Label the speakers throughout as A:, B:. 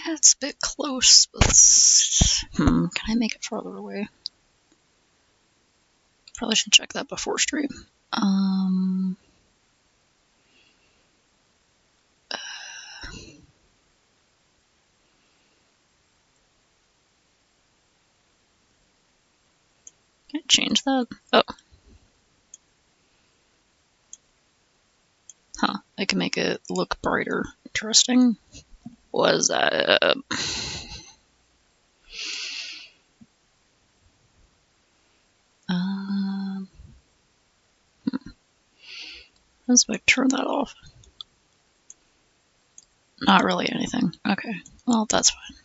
A: It's a bit close, but can I make it farther away? Probably should check that before stream. Can I change that? Oh. Huh. I can make it look brighter. Interesting. Was that... How do I turn that off? Not really anything. Okay. Well, that's fine.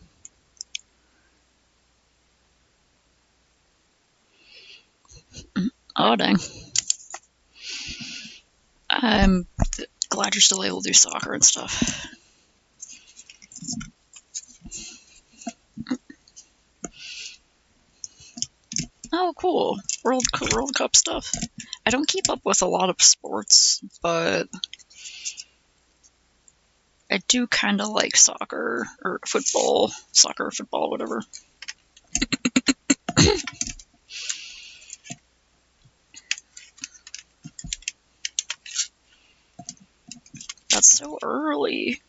A: Oh, dang. I'm glad you're still able to do soccer and stuff. Oh, cool. World Cup stuff. I don't keep up with a lot of sports, but I do kind of like soccer or football. Soccer or football, whatever. That's so early.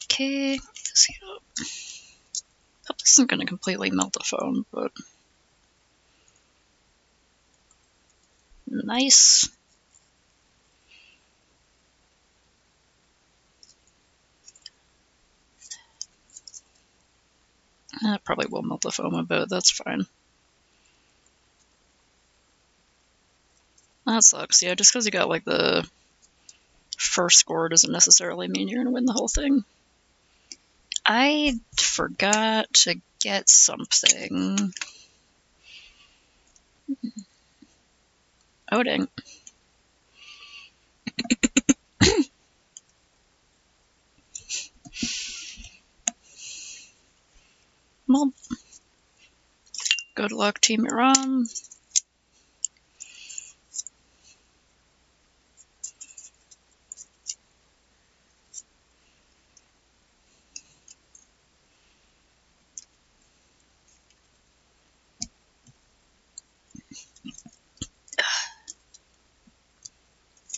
A: Okay, let's heat up. Hope this isn't going to completely melt the phone, but nice. That probably will melt the foam a bit, that's fine. That sucks, yeah, just because you got like the first score doesn't necessarily mean you're going to win the whole thing. I forgot to get something. Oh, dang. Well, good luck, Team Iran.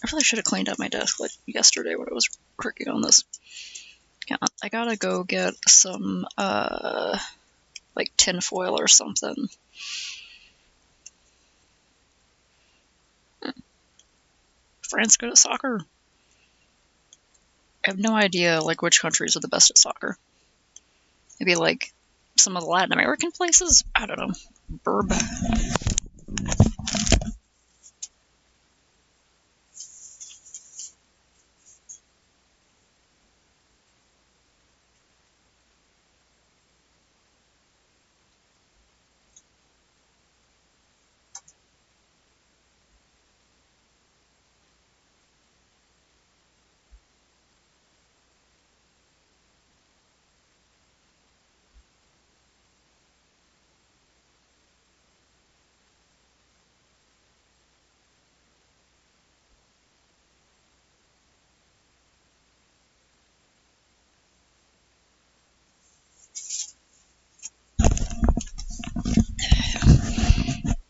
A: I really should have cleaned up my desk like yesterday when I was working on this. Yeah, I gotta go get some, like tin foil or something. France good at soccer? I have no idea, like, which countries are the best at soccer. Maybe, like, some of the Latin American places? I don't know. Burb.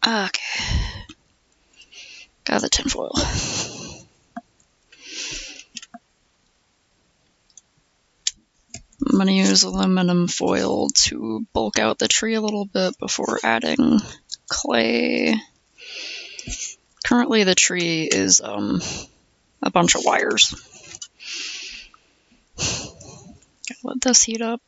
A: Okay. Got the tinfoil. I'm gonna use aluminum foil to bulk out the tree a little bit before adding clay. Currently the tree is a bunch of wires. Gotta let this heat up.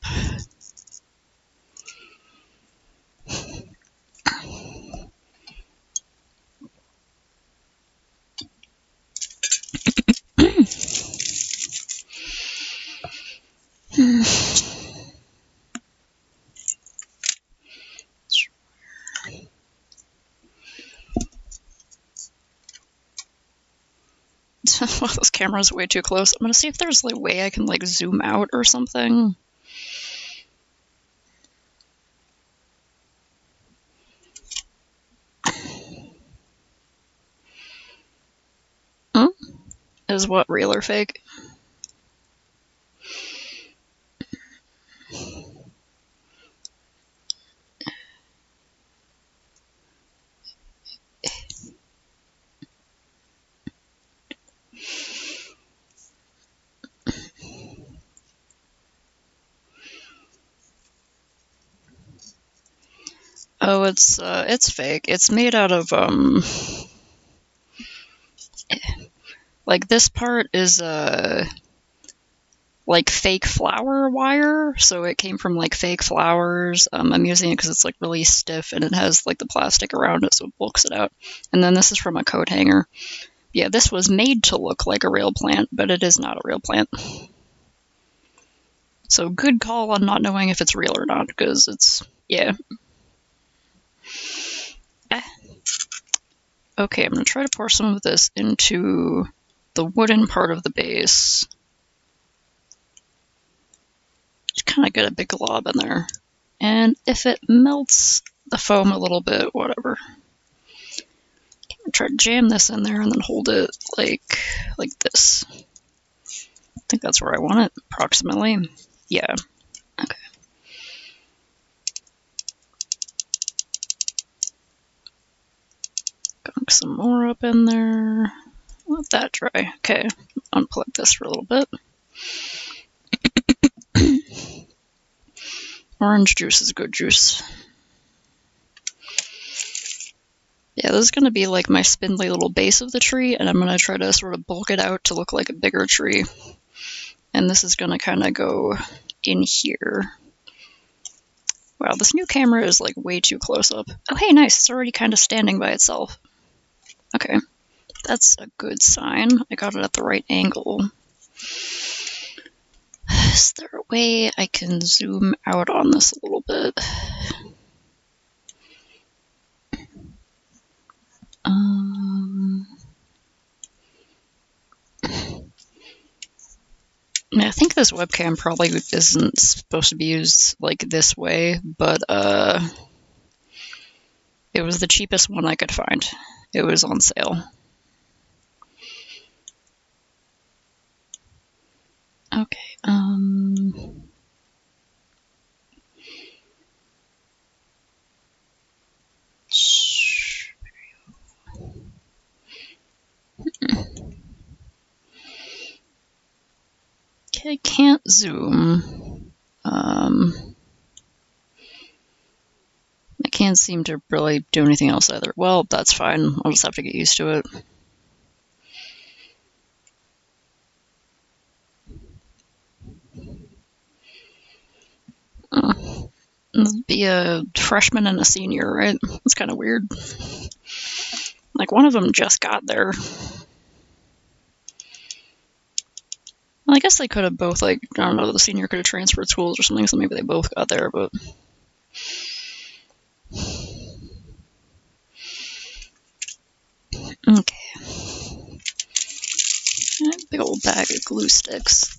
A: Well, this camera's way too close. I'm gonna see if there's like a way I can like zoom out or something. Hmm? Is what real or fake? Oh, it's fake. It's made out of like this part is like fake flower wire, so it came from like fake flowers. I'm using it because it's like really stiff and it has like the plastic around it, so it bulks it out. And then this is from a coat hanger. Yeah, this was made to look like a real plant, but it is not a real plant. So good call on not knowing if it's real or not, because it's, yeah. Okay, I'm going to try to pour some of this into the wooden part of the base. Just kind of get a big glob in there. And if it melts the foam a little bit, whatever. Try to jam this in there and then hold it like this. I think that's where I want it, approximately. Yeah. Okay. Gunk some more up in there. Let that dry. Okay. Unplug this for a little bit. Orange juice is good juice. Yeah, this is going to be like my spindly little base of the tree, and I'm going to try to sort of bulk it out to look like a bigger tree. And this is going to kind of go in here. Wow, this new camera is like way too close up. Oh, hey, nice. It's already kind of standing by itself. Okay, that's a good sign. I got it at the right angle. Is there a way I can zoom out on this a little bit? I think this webcam probably isn't supposed to be used like this way, but it was the cheapest one I could find. It was on sale. Okay, okay, I can't zoom. I can't seem to really do anything else either. Well, that's fine. I'll just have to get used to it. Be a freshman and a senior, right? It's kind of weird. Like, one of them just got there. Well, I guess they could have both, like, I don't know, the senior could have transferred schools or something, so maybe they both got there, but... Okay. Big old bag of glue sticks.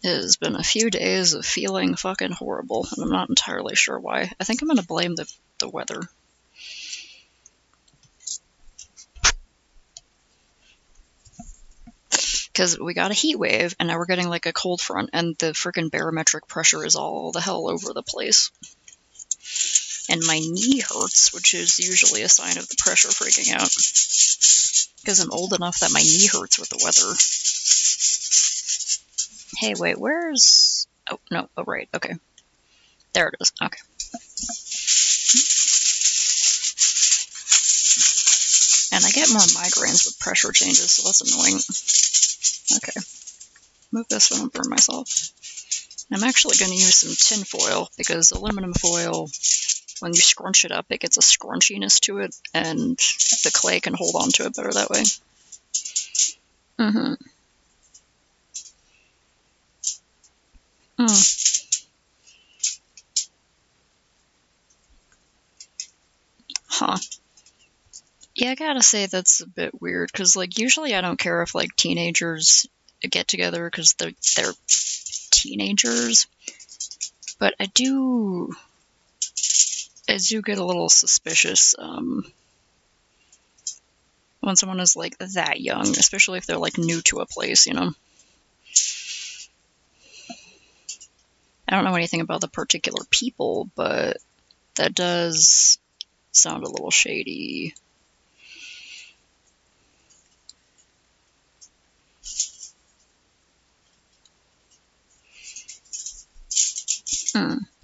A: It has been a few days of feeling fucking horrible, and I'm not entirely sure why. I think I'm gonna blame the weather. Because we got a heat wave, and now we're getting like a cold front, and the freaking barometric pressure is all the hell over the place. And my knee hurts, which is usually a sign of the pressure freaking out. Because I'm old enough that my knee hurts with the weather. Hey, wait, where's... Oh, no, oh, right, okay. There it is, okay. And I get more migraines with pressure changes, so that's annoying. Okay. Move this one and burn myself. I'm actually going to use some tin foil, because aluminum foil, when you scrunch it up, it gets a scrunchiness to it, and the clay can hold on to it better that way. Mm-hmm. Huh. Yeah, I gotta say that's a bit weird, because, like, usually I don't care if, like, teenagers get together because they're teenagers, but I do get a little suspicious when someone is, like, that young, especially if they're, like, new to a place, you know? I don't know anything about the particular people, but that does sound a little shady.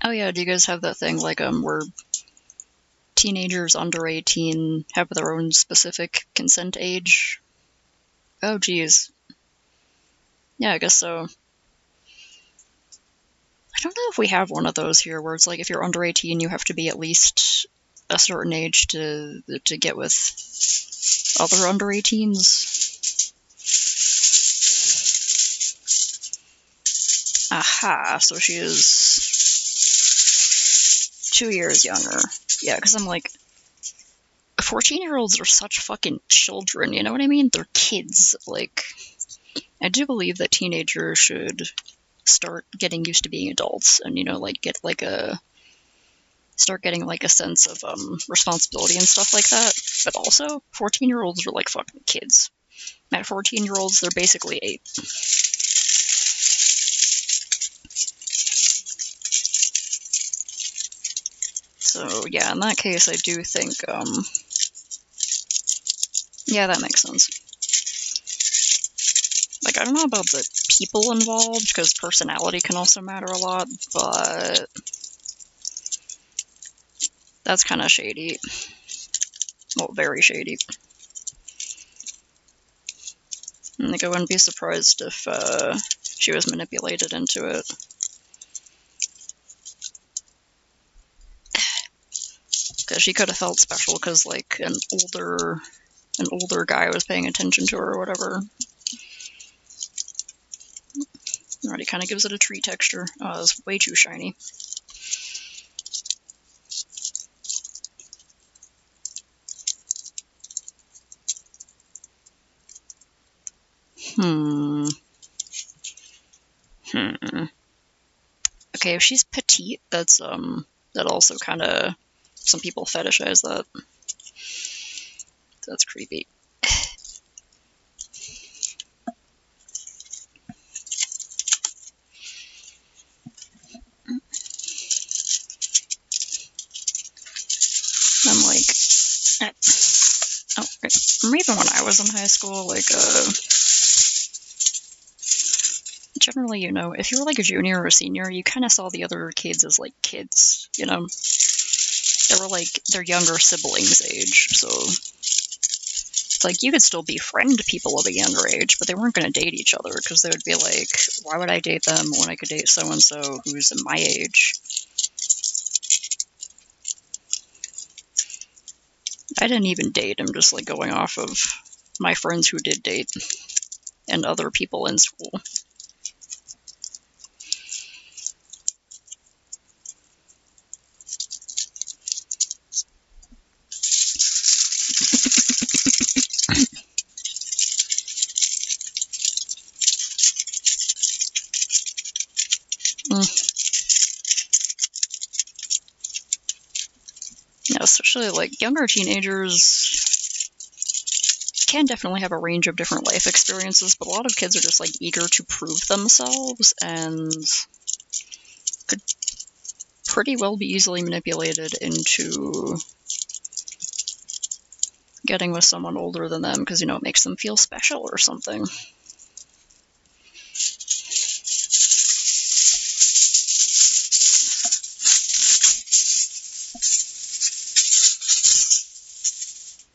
A: Oh yeah, do you guys have that thing, like, where teenagers under 18 have their own specific consent age? Oh, geez. Yeah, I guess so. I don't know if we have one of those here where it's like if you're under 18, you have to be at least a certain age to get with other under 18s. Aha, so she is 2 years younger. Yeah, because I'm like, 14-year-olds are such fucking children, you know what I mean? They're kids. Like, I do believe that teenagers should start getting used to being adults and, you know, like, start getting, like, a sense of responsibility and stuff like that. But also, 14-year-olds are like fucking kids. At 14-year-olds, they're basically 8. So, yeah, in that case, I do think, yeah, that makes sense. Like, I don't know about the people involved, because personality can also matter a lot, but that's kind of shady. Well, very shady. Like, I wouldn't be surprised if she was manipulated into it. Because she could have felt special because, like, an older guy was paying attention to her or whatever. Already kind of gives it a tree texture. Oh, it's way too shiny. Okay, if she's petite, that's that also kind of, some people fetishize that. That's creepy. I'm like, even when I was in high school, like, generally, you know, if you were like a junior or a senior, you kind of saw the other kids as like kids, you know? They were like their younger siblings' age, so it's like you could still befriend people of a younger age, but they weren't going to date each other because they would be like, why would I date them when I could date so-and-so who's my age? I didn't even date. I'm just like going off of my friends who did date and other people in school. Yeah, especially like younger teenagers can definitely have a range of different life experiences, but a lot of kids are just like eager to prove themselves and could pretty well be easily manipulated into getting with someone older than them because, you know, it makes them feel special or something.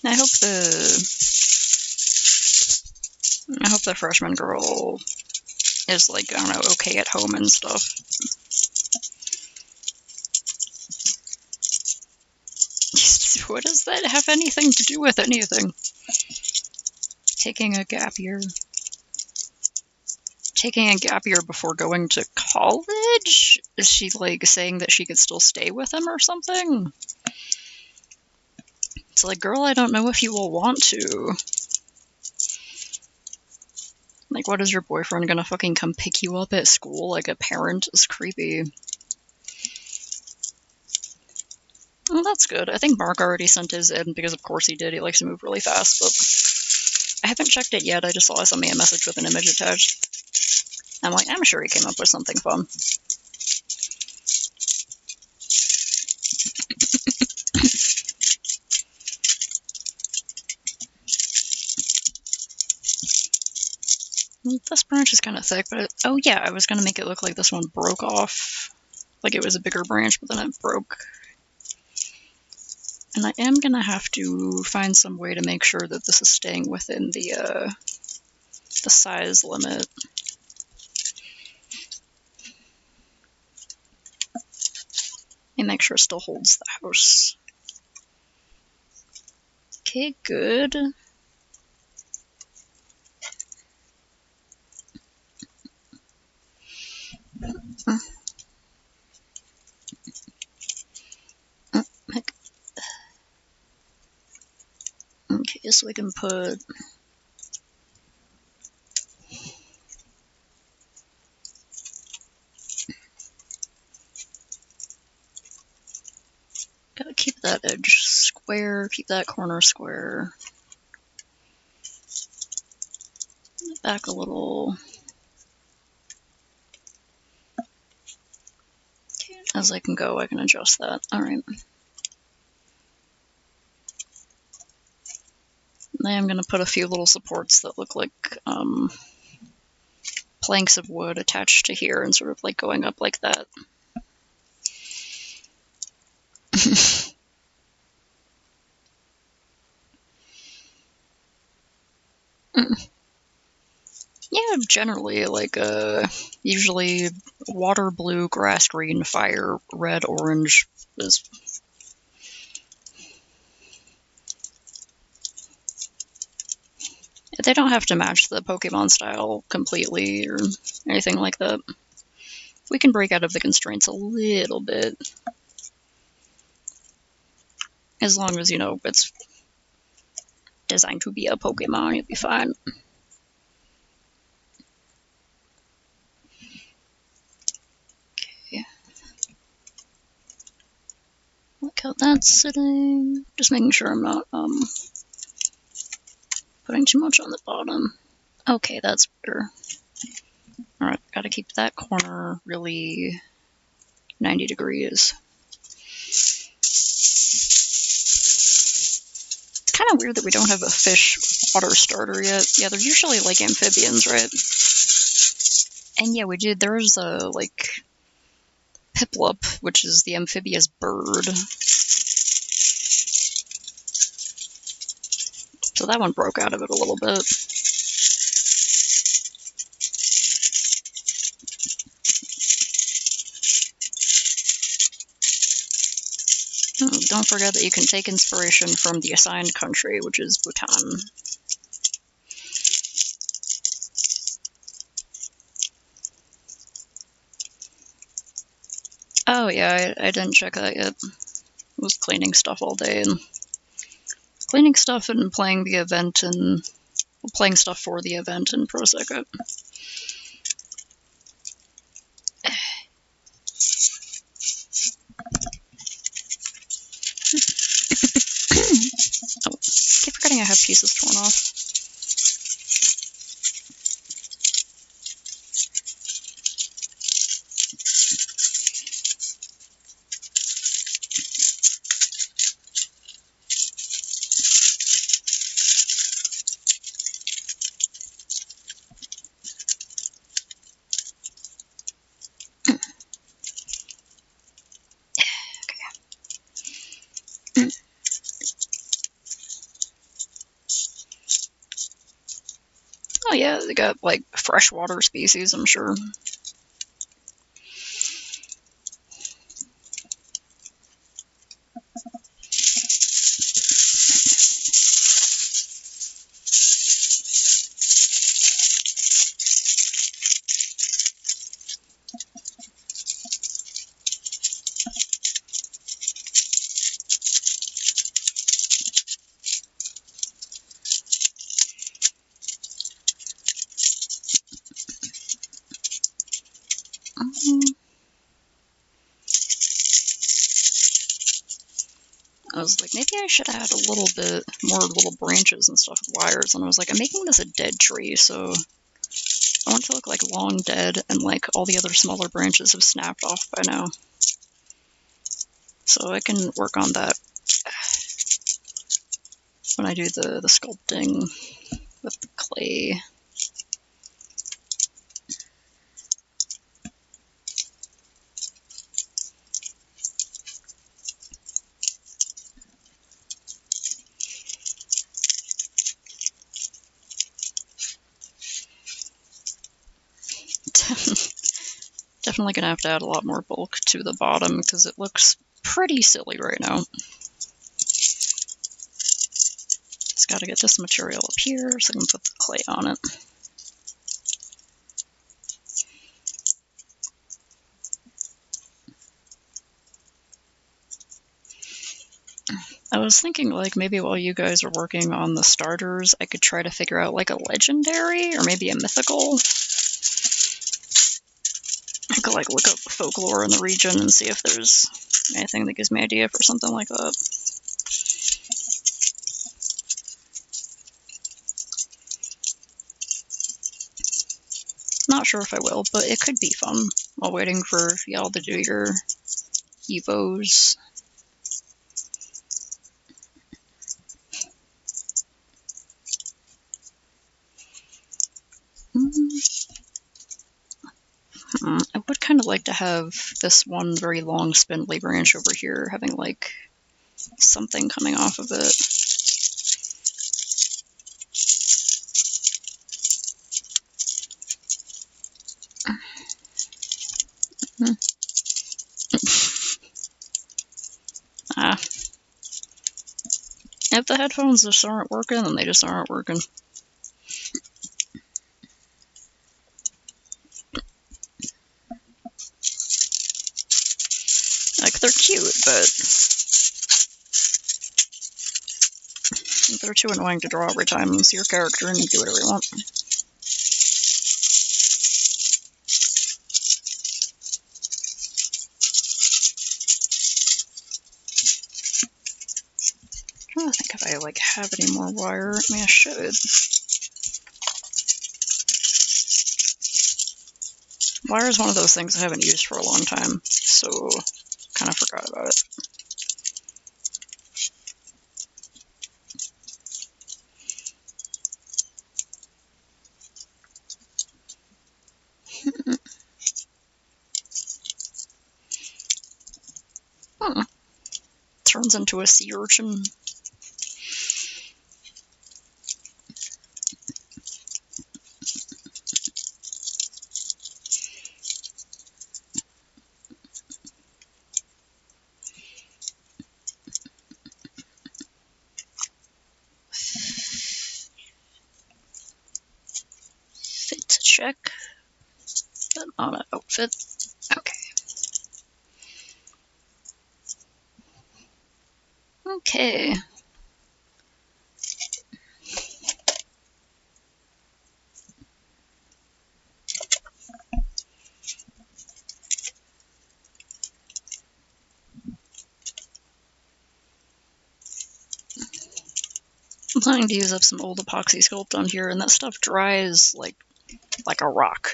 A: I hope the freshman girl is like, I don't know, okay at home and stuff. What does that have anything to do with anything? Taking a gap year before going to college? Is she like saying that she could still stay with him or something? It's like, girl, I don't know if you will want to. Like, what is your boyfriend gonna fucking come pick you up at school like a parent? Is creepy. Well, that's good. I think Mark already sent his in, because of course he did. He likes to move really fast, but I haven't checked it yet. I just saw somebody a message with an image attached. I'm like, I'm sure he came up with something fun. This branch is kind of thick, but oh yeah, I was gonna make it look like this one broke off. Like it was a bigger branch, but then it broke. And I am gonna have to find some way to make sure that this is staying within the size limit. And make sure it still holds the house. Okay, good. Okay, so we can put... Gotta keep that edge square, keep that corner square. Back a little. Okay, as I can go, I can adjust that. Alright. Then I'm gonna put a few little supports that look like planks of wood attached to here and sort of like going up like that. Yeah, generally, like, usually water, blue, grass, green, fire, red, orange is... They don't have to match the Pokemon style completely or anything like that. We can break out of the constraints a little bit. As long as, you know, it's designed to be a Pokemon, you'll be fine. Okay. Look how that's sitting. Just making sure I'm not putting too much on the bottom. Okay, that's better. Alright, gotta keep that corner really 90 degrees. It's kind of weird that we don't have a fish water starter yet. Yeah, they're usually like amphibians, right? And yeah, we did. There's a, like, Piplup, which is the amphibious bird. So that one broke out of it a little bit. Oh, don't forget that you can take inspiration from the assigned country, which is Bhutan. Oh yeah, I didn't check that yet. I was cleaning stuff all day, and cleaning stuff and playing the event and playing stuff for the event in Pro Circuit. Oh, keep forgetting I have pieces torn off. Oh yeah, they got like freshwater species, I'm sure. I was like, maybe I should add a little bit more little branches and stuff with wires. And I was like, I'm making this a dead tree, so I want it to look like long dead, and like all the other smaller branches have snapped off by now. So I can work on that when I do the sculpting with the clay. Definitely gonna have to add a lot more bulk to the bottom because it looks pretty silly right now. Just gotta get this material up here so I can put the clay on it. I was thinking, like, maybe while you guys are working on the starters, I could try to figure out, like, a legendary or maybe a mythical. I could, like, look up folklore in the region and see if there's anything that gives me idea for something like that. Not sure if I will, but it could be fun while waiting for y'all to do your evos. I would kind of like to have this one very long spindly branch over here having like something coming off of it. If the headphones just aren't working, then they just aren't working. Like, they're cute, but they're too annoying to draw every time. It's your character and you do whatever you want. I'm trying to think if I like have any more wire. I mean, I should. Wire is one of those things I haven't used for a long time, so kind of forgot about it. Turns into a sea urchin. Fit check. But on an outfit. Okay. Okay. I'm planning to use up some old epoxy sculpt on here, and that stuff dries like a rock.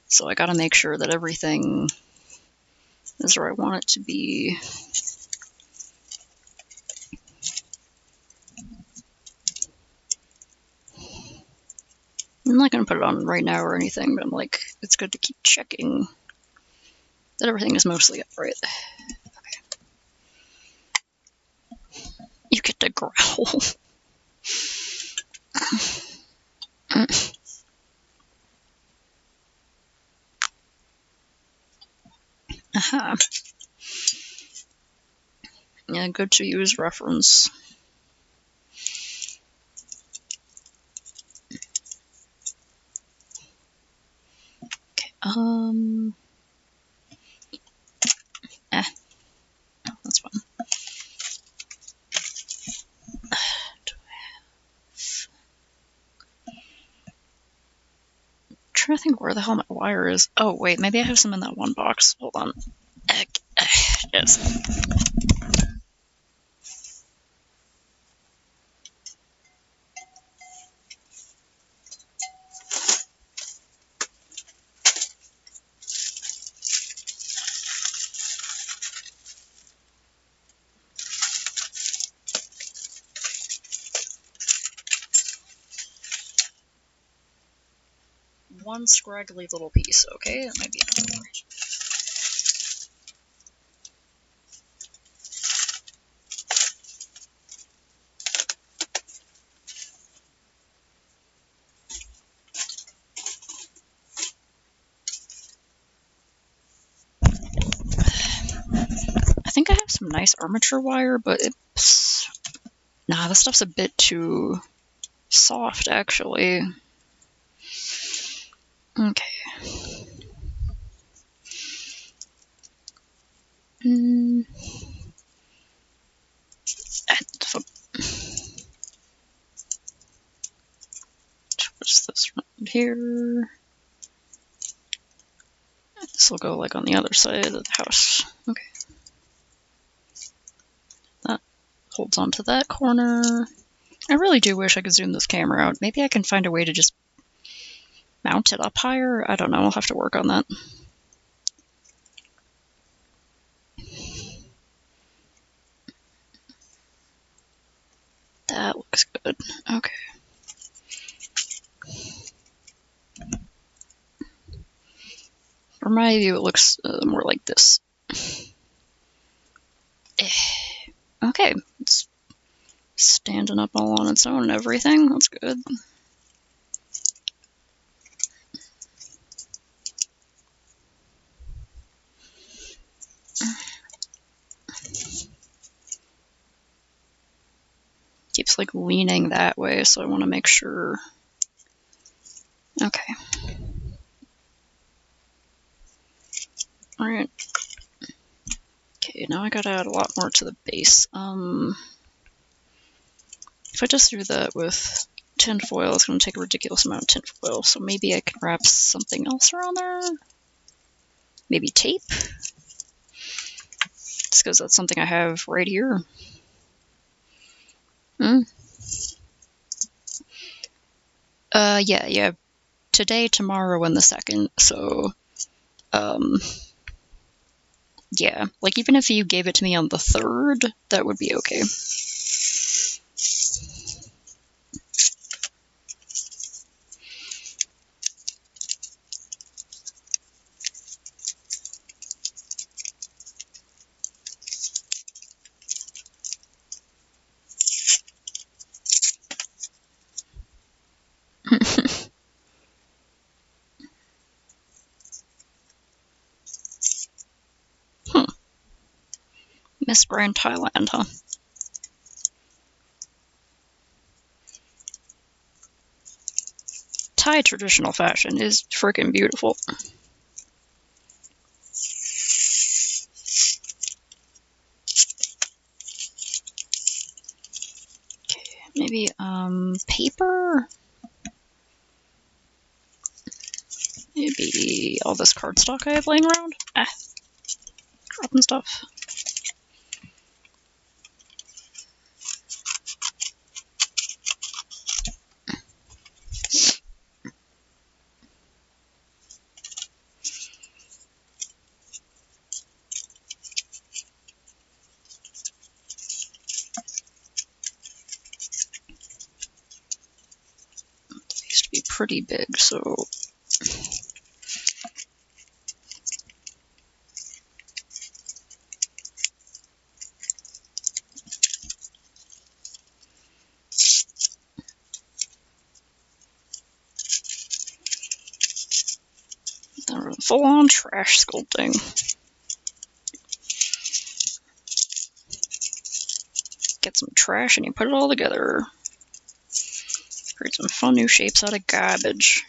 A: So I gotta make sure that everything is where I want it to be. I'm not gonna put it on right now or anything, but I'm like, it's good to keep checking that everything is mostly upright. Okay. You get to growl. Aha. Yeah, good to use reference. Okay, that's fine. trying to think where the hell my wire is. Oh, wait, maybe I have some in that one box. Hold on. Yes. One scraggly little piece, okay? That might be enough. I think I have some nice armature wire, but it's... Nah, this stuff's a bit too soft, actually. Okay. What's this around here? This will go like on the other side of the house. Okay. That holds onto that corner. I really do wish I could zoom this camera out. Maybe I can find a way to just mount it up higher? I don't know. I'll have to work on that. That looks good. Okay. From my view, it looks more like this. Okay. It's standing up all on its own and everything. That's good. Keeps like leaning that way, so I want to make sure. Okay. Alright. Okay, now I gotta add a lot more to the base. If I just do that with tinfoil, it's gonna take a ridiculous amount of tinfoil, so maybe I can wrap something else around there? Maybe tape? Just because that's something I have right here. Yeah. Today, tomorrow, and the 2nd, so, yeah. Like, even if you gave it to me on the 3rd, that would be okay. Miss Grand Thailand, huh? Thai traditional fashion is freaking beautiful. Okay, maybe, paper? Maybe all this cardstock I have laying around? Dropping stuff. Be pretty big, so full-on trash sculpting. Get some trash and you put it all together. Create some fun new shapes out of garbage.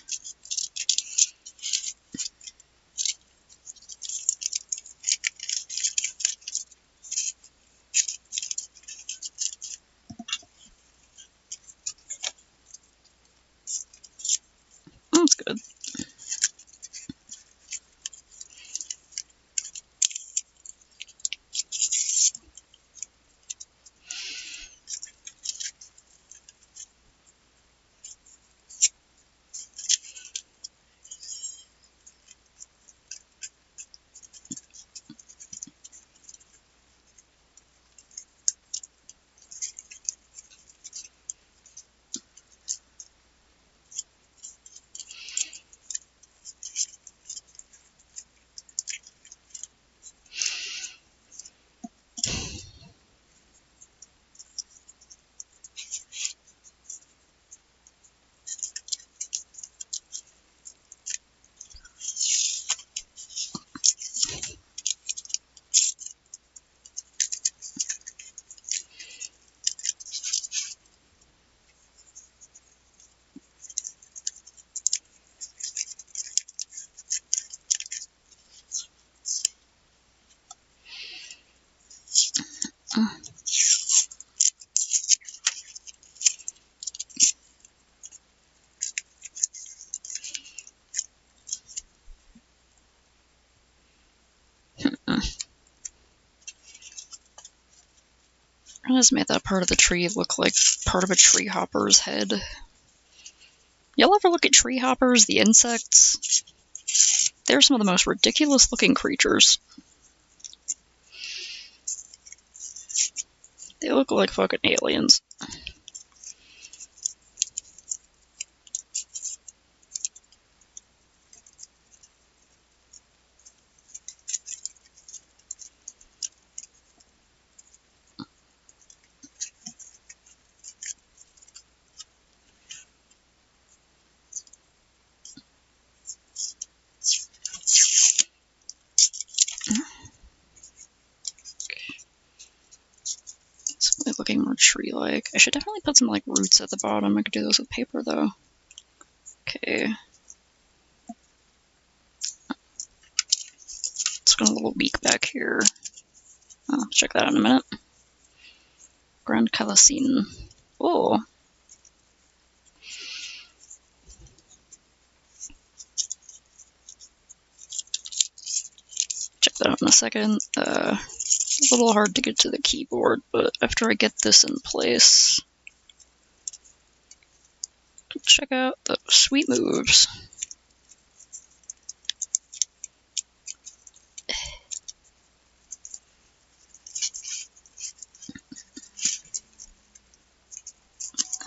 A: That's good. has made that part of the tree look like part of a tree hopper's head. Y'all ever look at tree hoppers, the insects? They're some of the most ridiculous looking creatures. They look like fucking aliens. It's looking more tree-like. I should definitely put some like roots at the bottom. I could do this with paper though. Okay. It's got a little beak back here. Oh, check that out in a minute. Grand Calasine. Oh. Check that out in a second. A little hard to get to the keyboard, but after I get this in place, check out the sweet moves.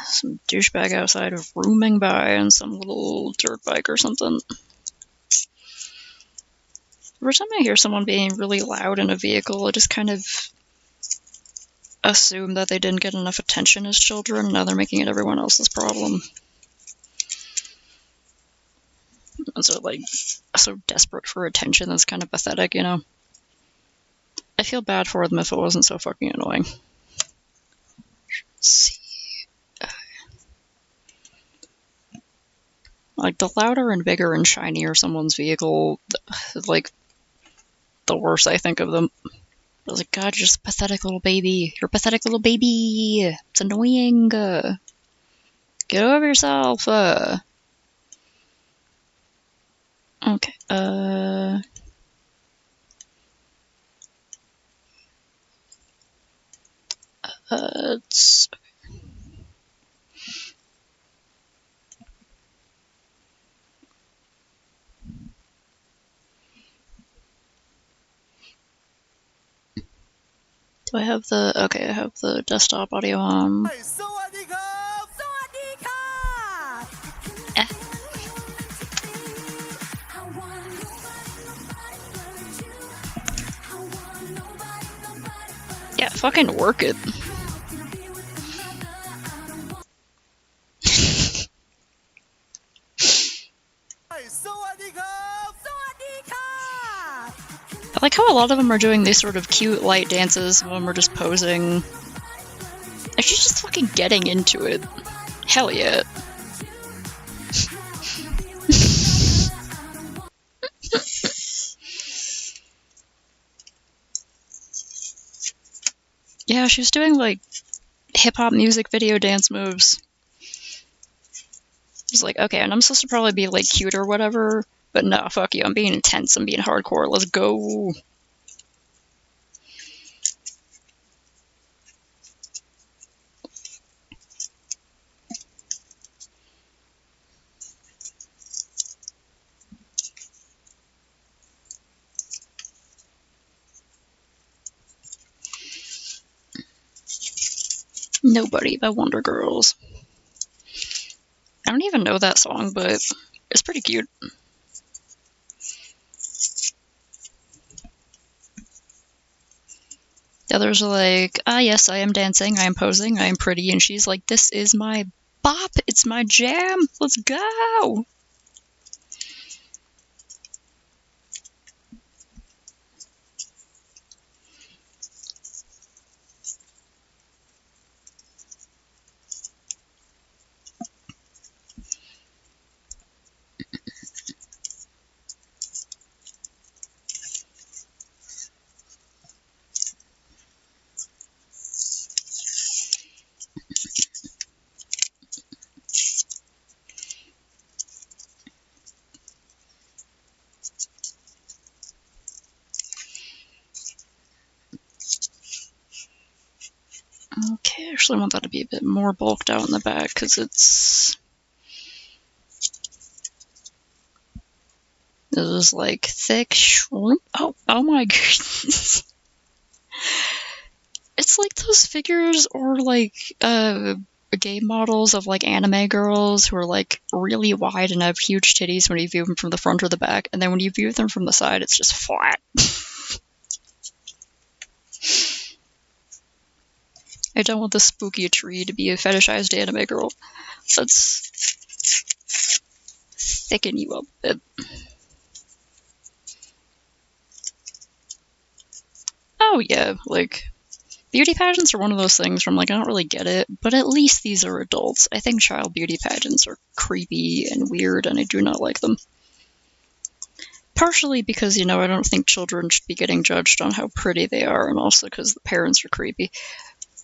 A: Some douchebag outside rooming by on some little dirt bike or something. Every time I hear someone being really loud in a vehicle, I just kind of assume that they didn't get enough attention as children, and now they're making it everyone else's problem. And so, like, so desperate for attention that's kind of pathetic, you know? I feel bad for them if it wasn't so fucking annoying. Let's see. Like, the louder and bigger and shinier someone's vehicle, like, the worse I think of them. I was like, God, you're just a pathetic little baby. You're a pathetic little baby. It's annoying. Get over yourself. Okay. It's... Do I have the... Okay, I have the desktop audio on. Eh. Yeah, fucking work it. I like how a lot of them are doing these sort of cute light dances, some of them are just posing. And she's just fucking getting into it. Hell yeah. Yeah, she was doing like hip-hop music video dance moves. It's like, okay, and I'm supposed to probably be like cute or whatever, but no, fuck you, I'm being intense, I'm being hardcore, let's go. Nobody by Wonder Girls. I don't even know that song, but it's pretty cute. The others are like, ah yes, I am dancing, I am posing, I am pretty, and she's like, this is my bop, it's my jam, let's go! actually want that to be a bit more bulked out in the back because it's... This is like thick shrimp. Oh my goodness. It's like those figures or like game models of like anime girls who are like really wide and have huge titties when you view them from the front or the back, and then when you view them from the side, it's just flat. I don't want the spooky tree to be a fetishized anime girl. Let's thicken you up a bit. Oh yeah, like, beauty pageants are one of those things where I'm like, I don't really get it, but at least these are adults. I think child beauty pageants are creepy and weird, and I do not like them. Partially because, I don't think children should be getting judged on how pretty they are, and also because the parents are creepy.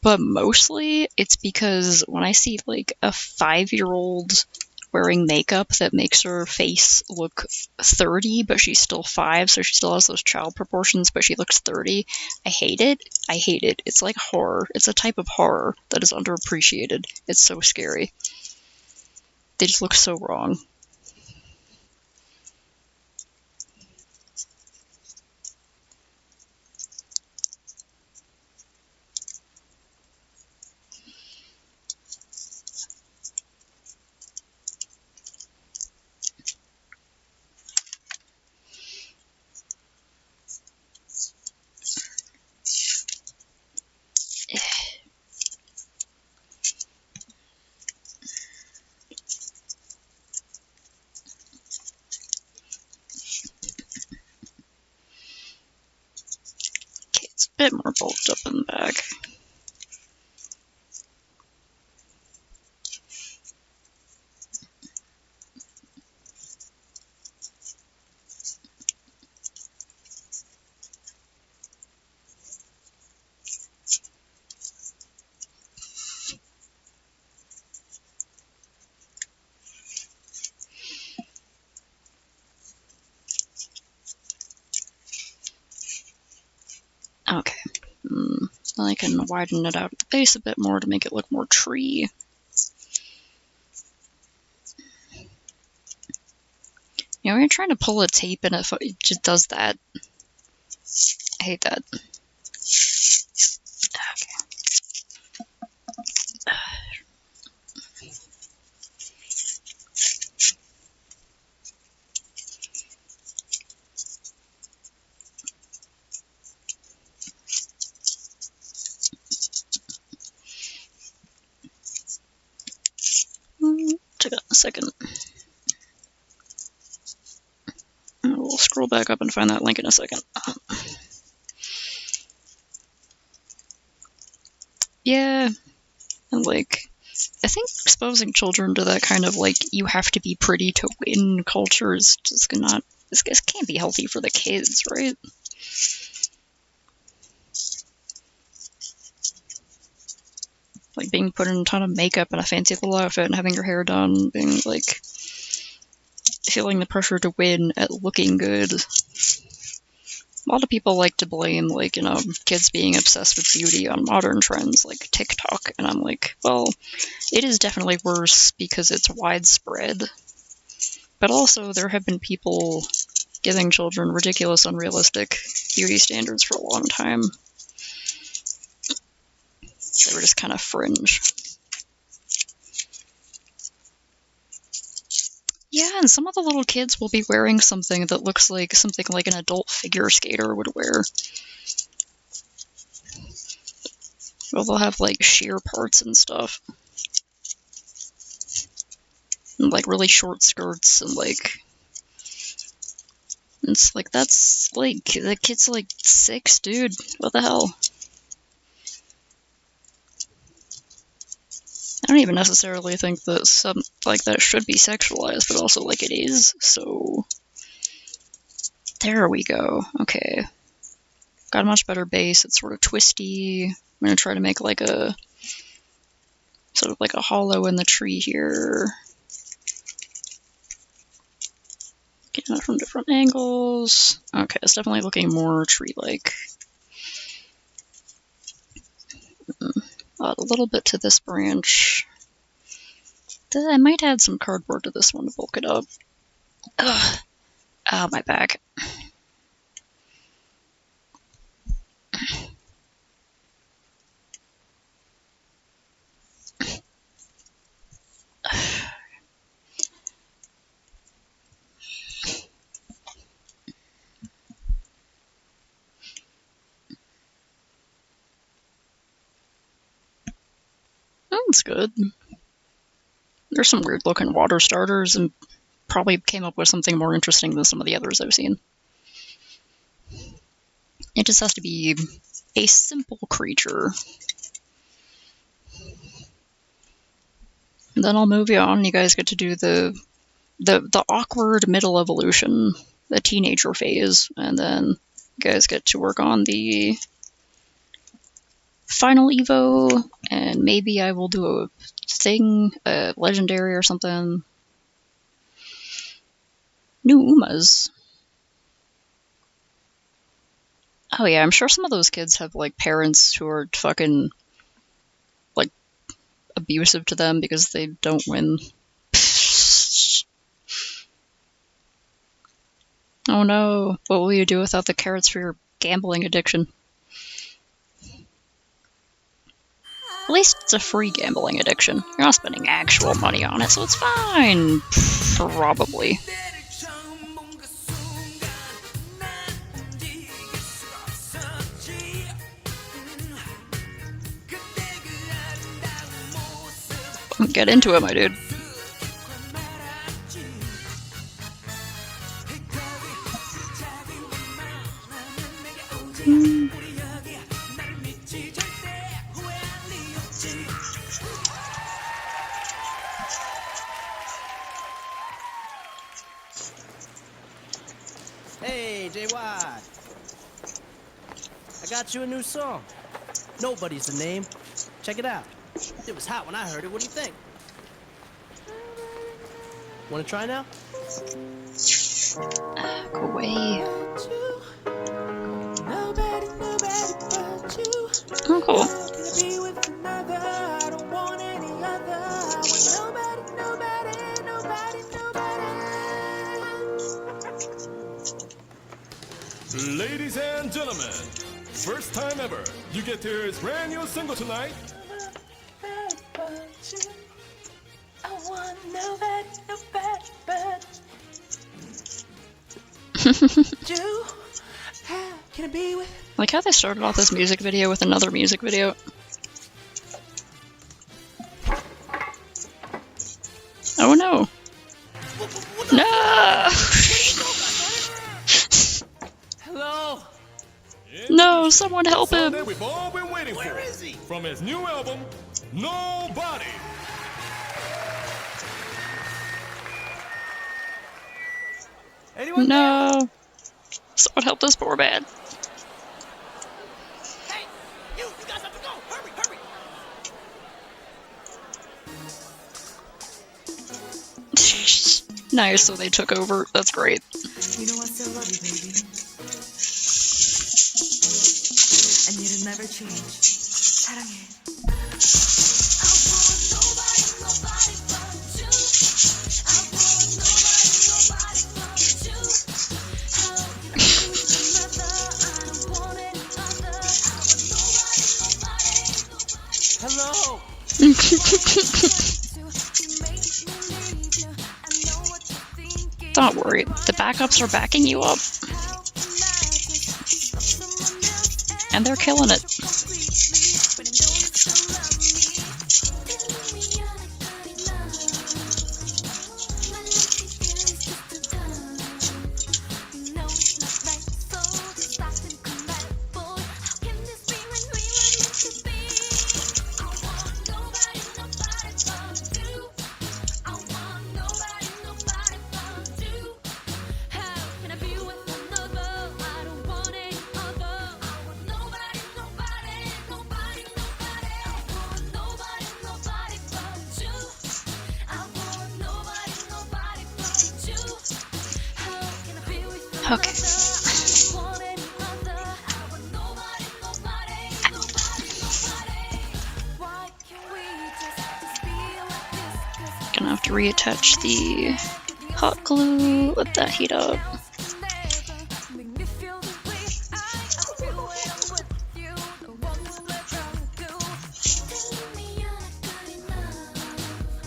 A: But mostly, it's because when I see, like, a 5-year-old wearing makeup that makes her face look 30, but she's still 5, so she still has those child proportions, but she looks 30, I hate it. I hate it. It's like horror. It's a type of horror that is underappreciated. It's so scary. They just look so wrong. Okay, it's a bit more bulked up in the back. Okay. I can widen it out at the base a bit more to make it look more tree. When you're trying to pull a tape and it just does that. I hate that. Okay. Check out in a second. We'll scroll back up and find that link in a second. Yeah, and like, I think exposing children to that kind of like, you have to be pretty to win culture is just not, this can't be healthy for the kids, right? Like being put in a ton of makeup and a fancy little outfit and having your hair done, being like, feeling the pressure to win at looking good. A lot of people like to blame, like, kids being obsessed with beauty on modern trends like TikTok, and I'm like, well, it is definitely worse because it's widespread. But also, there have been people giving children ridiculous, unrealistic beauty standards for a long time. They were just kind of fringe. Yeah, and some of the little kids will be wearing something that looks like something like an adult figure skater would wear. Well, they'll have like sheer parts and stuff. And like really short skirts and like... It's like, that's like, the kid's like 6, dude. What the hell? I don't even necessarily think that something like that should be sexualized, but also like it is, so... There we go. Okay. Got a much better base. It's sort of twisty. I'm gonna try to make like a... sort of like a hollow in the tree here. Getting it from different angles. Okay, it's definitely looking more tree-like. A little bit to this branch. I might add some cardboard to this one to bulk it up. Ugh. Ah, my back. That's good. There's some weird looking water starters and probably came up with something more interesting than some of the others I've seen. It just has to be a simple creature. And then I'll move you on. You guys get to do the awkward middle evolution, the teenager phase, and then you guys get to work on the final Evo, and maybe I will do a thing, a legendary or something. New Umas. Oh yeah, I'm sure some of those kids have like parents who are fucking like abusive to them because they don't win. Oh no, what will you do without the carrots for your gambling addiction? At least it's a free gambling addiction. You're not spending actual money on it, so it's fine. Probably. Get into it, my dude.
B: Hey, J Wad. I got you a new song. Nobody's the name. Check it out. It was hot when I heard it. What do you think? Want to try now?
A: Go away. Oh, cool.
C: Ladies and gentlemen, first time ever, you get to hear his brand new single tonight.
D: I want nobody but you. How can I be with?
A: Like how they started off this music video with another music video. Oh no. No!
B: Hello?
A: No, someone help
C: Song
A: him!
C: that we've all been waiting for.
B: Where is he?
C: From his new album, Nobody.
B: Anyone?
A: No! Someone help this poor man.
B: Hey, you guys have to go. Hurry, hurry.
A: Nice, so they took over. That's great.
D: You know I still love you, baby. And you'll never change. 사랑해.
B: Hello?
A: Don't worry, the backups are backing you up. And they're killing it. Okay. to reattach the hot glue, let that heat up.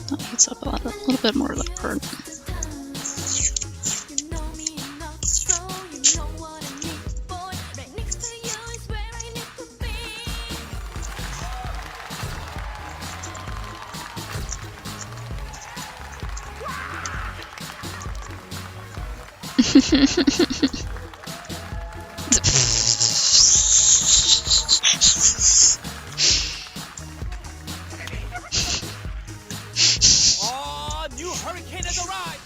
A: That heats up a little bit more of that part.
B: Oh, new hurricane has arrived!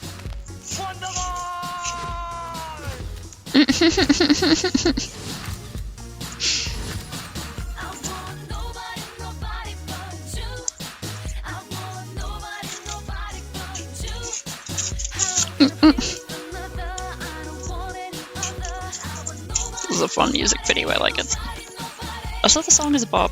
A: This is a fun music video, I like it. I thought the song is a bop.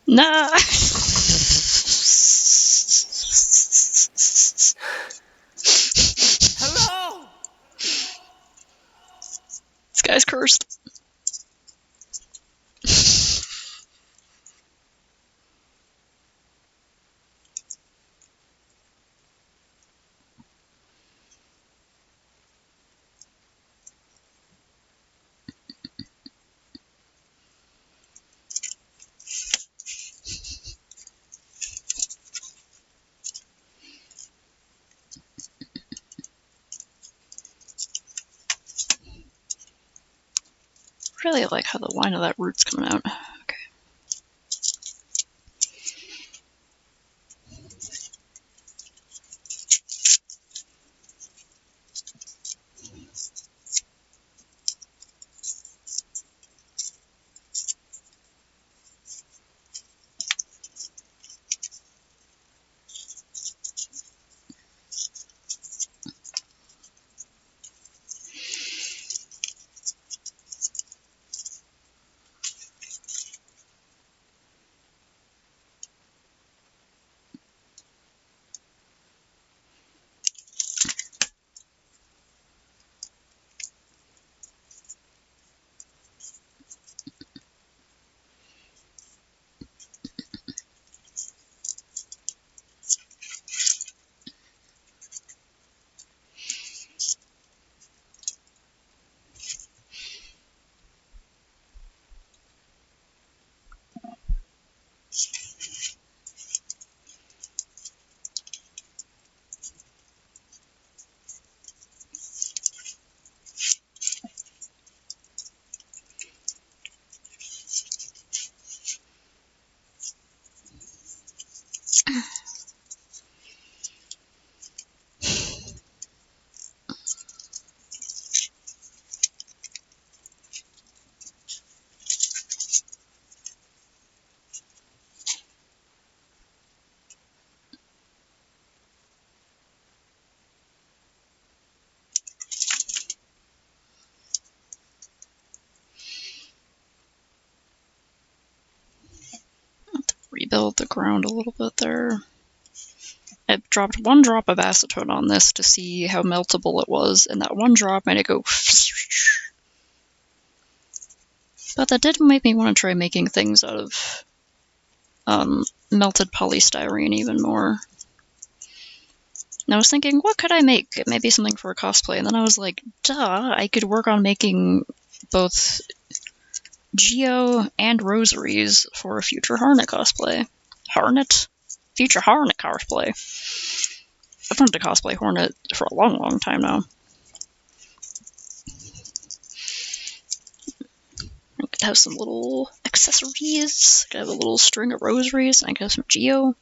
A: Nah!
B: Hello!
A: This guy's cursed. Really like how the line of that root's coming out. Okay. Rebuild the ground. around a little bit there. I dropped 1 drop of acetone on this to see how meltable it was, and that 1 drop made it go. But that did make me want to try making things out of melted polystyrene even more. And I was thinking, what could I make? Maybe something for a cosplay. And then I was like, duh, I could work on making both Geo and rosaries for a future Harnett cosplay. Harnett? Future Harnett cosplay. I've wanted to cosplay Hornet for a long, long time now. I could have some little accessories. I could have a little string of rosaries, and I could have some Geo.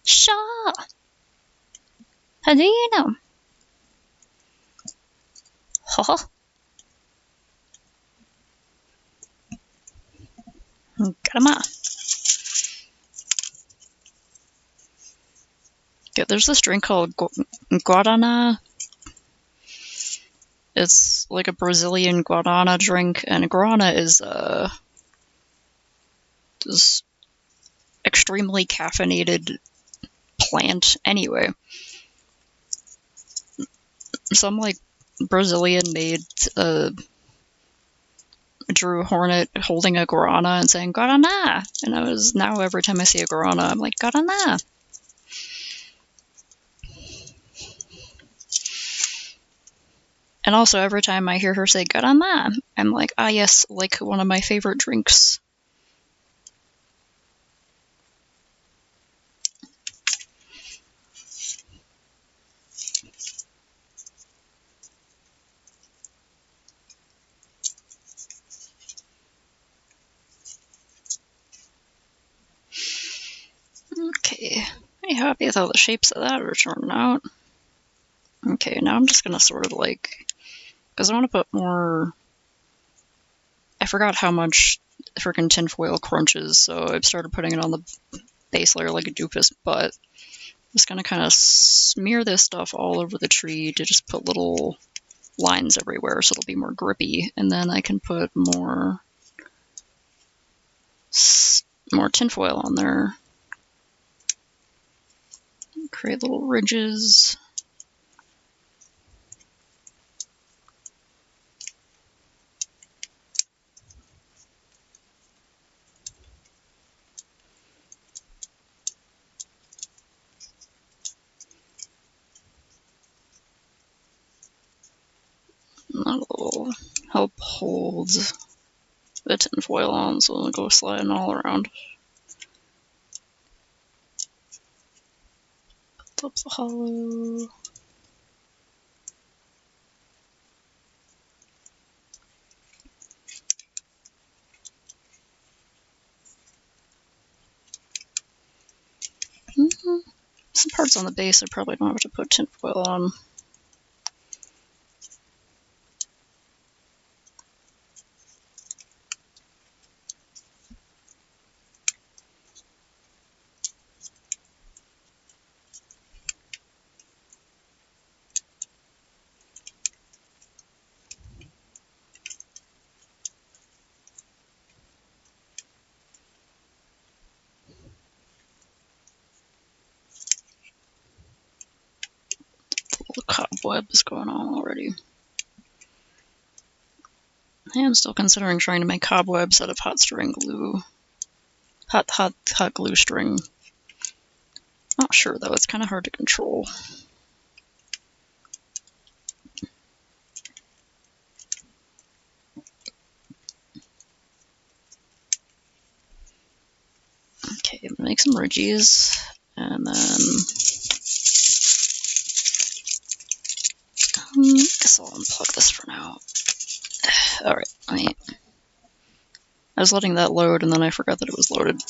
A: Shaw! How do you know? Haha. Got him out. Yeah, there's this drink called Guarana. It's like a Brazilian guarana drink, and guarana is this extremely caffeinated plant anyway. Some like Brazilian made Drew Hornet holding a guarana and saying guarana, and now every time I see a guarana, I'm like guarana. And also every time I hear her say guarana, I'm like, ah yes, like one of my favorite drinks. Okay, pretty happy with how the shapes of that are turning out. Okay, now I'm just gonna sort of like, because I want to put more, I forgot how much freaking tinfoil crunches, so I've started putting it on the base layer like a doofus, but I'm just gonna kind of smear this stuff all over the tree to just put little lines everywhere so it'll be more grippy, and then I can put more tinfoil on there. Create little ridges. That'll help hold the tinfoil on so it'll go sliding all around. Put up the hollow. Some parts on the base I probably don't have to put tinfoil on. The cobweb is going on already. I am still considering trying to make cobwebs out of hot string glue. Hot glue string. Not sure though, it's kind of hard to control. Okay, I'm gonna make some ridges, and then I guess I'll unplug this for now. Alright, I was letting that load and then I forgot that it was loaded.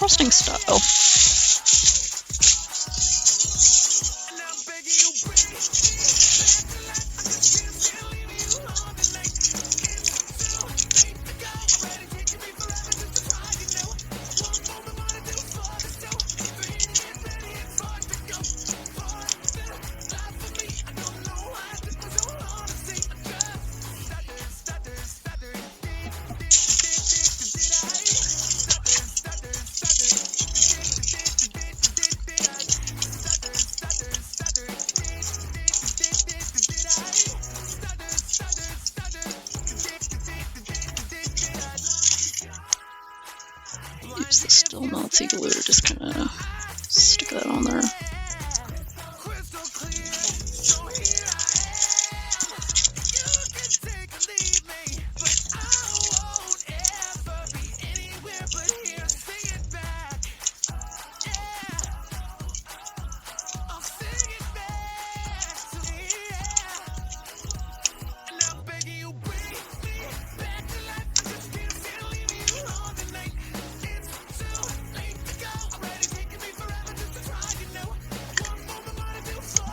A: interesting style. Use the still Nazi glue to just kind of stick that on there.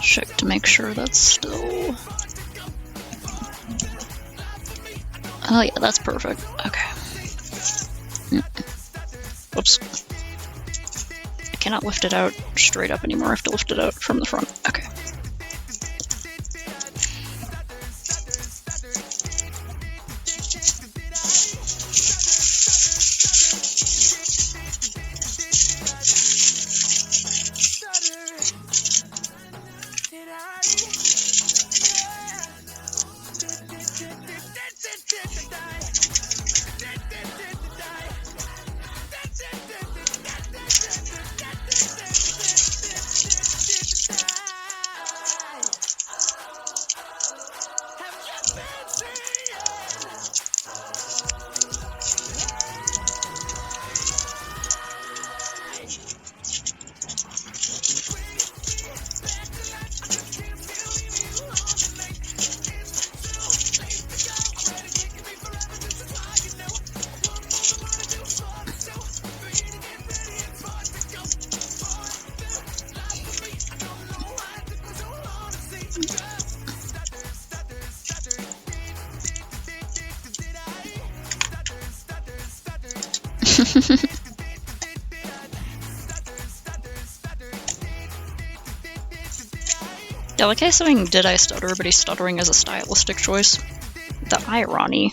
A: Check to make sure that's still... Oh yeah, that's perfect. Okay. Whoops. I cannot lift it out straight up anymore. I have to lift it out from the front. Okay. Yeah, like I was saying, did I stutter, but he's stuttering as a stylistic choice. The irony.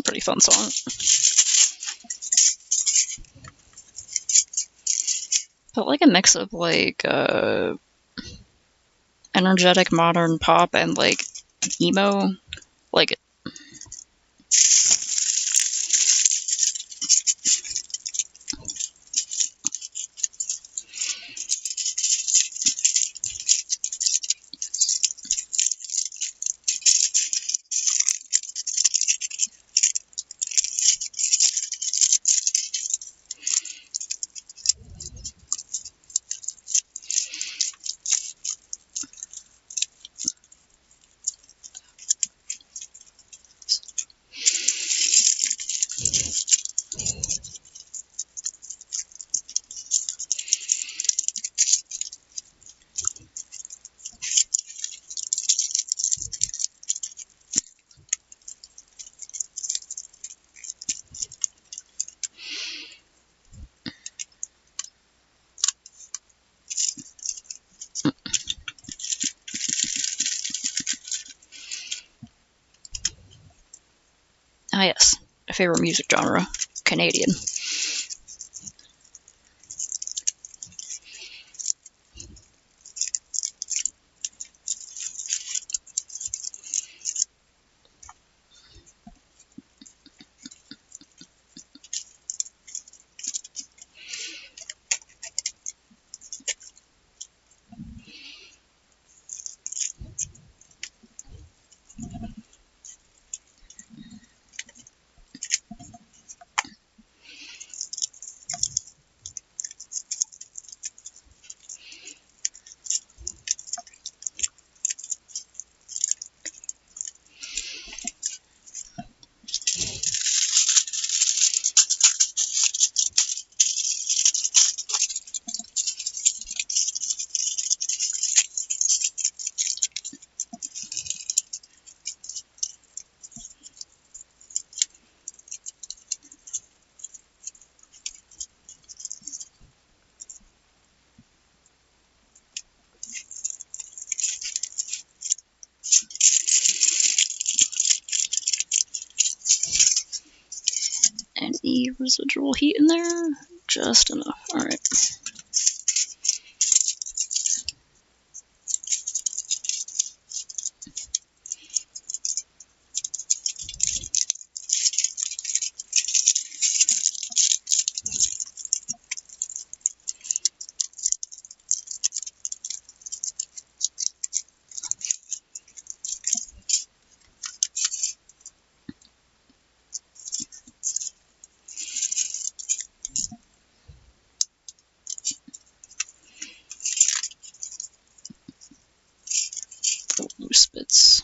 A: Pretty fun song. But like a mix of like energetic modern pop and like emo. Like ah yes, my favorite music genre, Canadian. any residual heat in there. Just enough. Alright. Loose bits.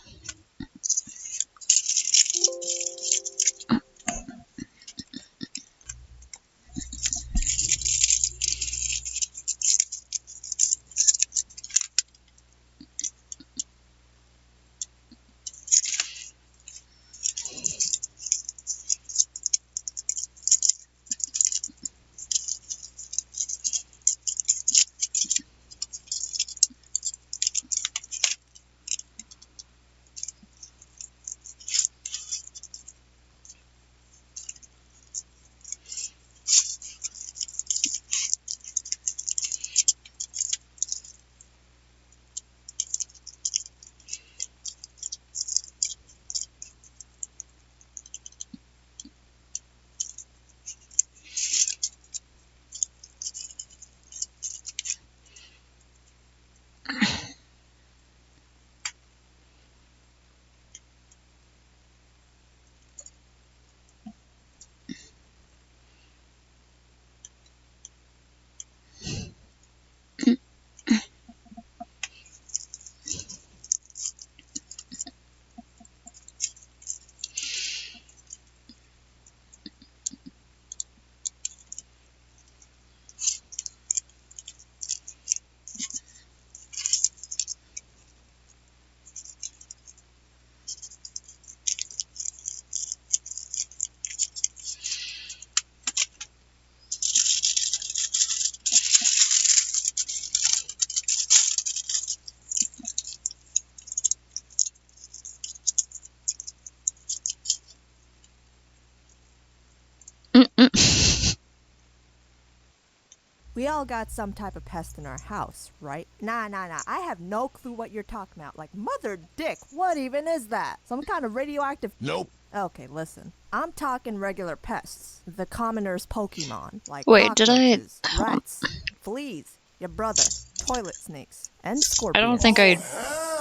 E: We all got some type of pest in our house, right? Nah. I have no clue what you're talking about. Like, mother dick, what even is that? Some kind of radioactive...
C: Nope.
E: Okay, listen. I'm talking regular pests. The commoner's Pokemon. Like
A: Wait, did I...
E: cockroaches, rats, fleas, your brother, toilet snakes, and
A: I
E: scorpions.
A: don't think I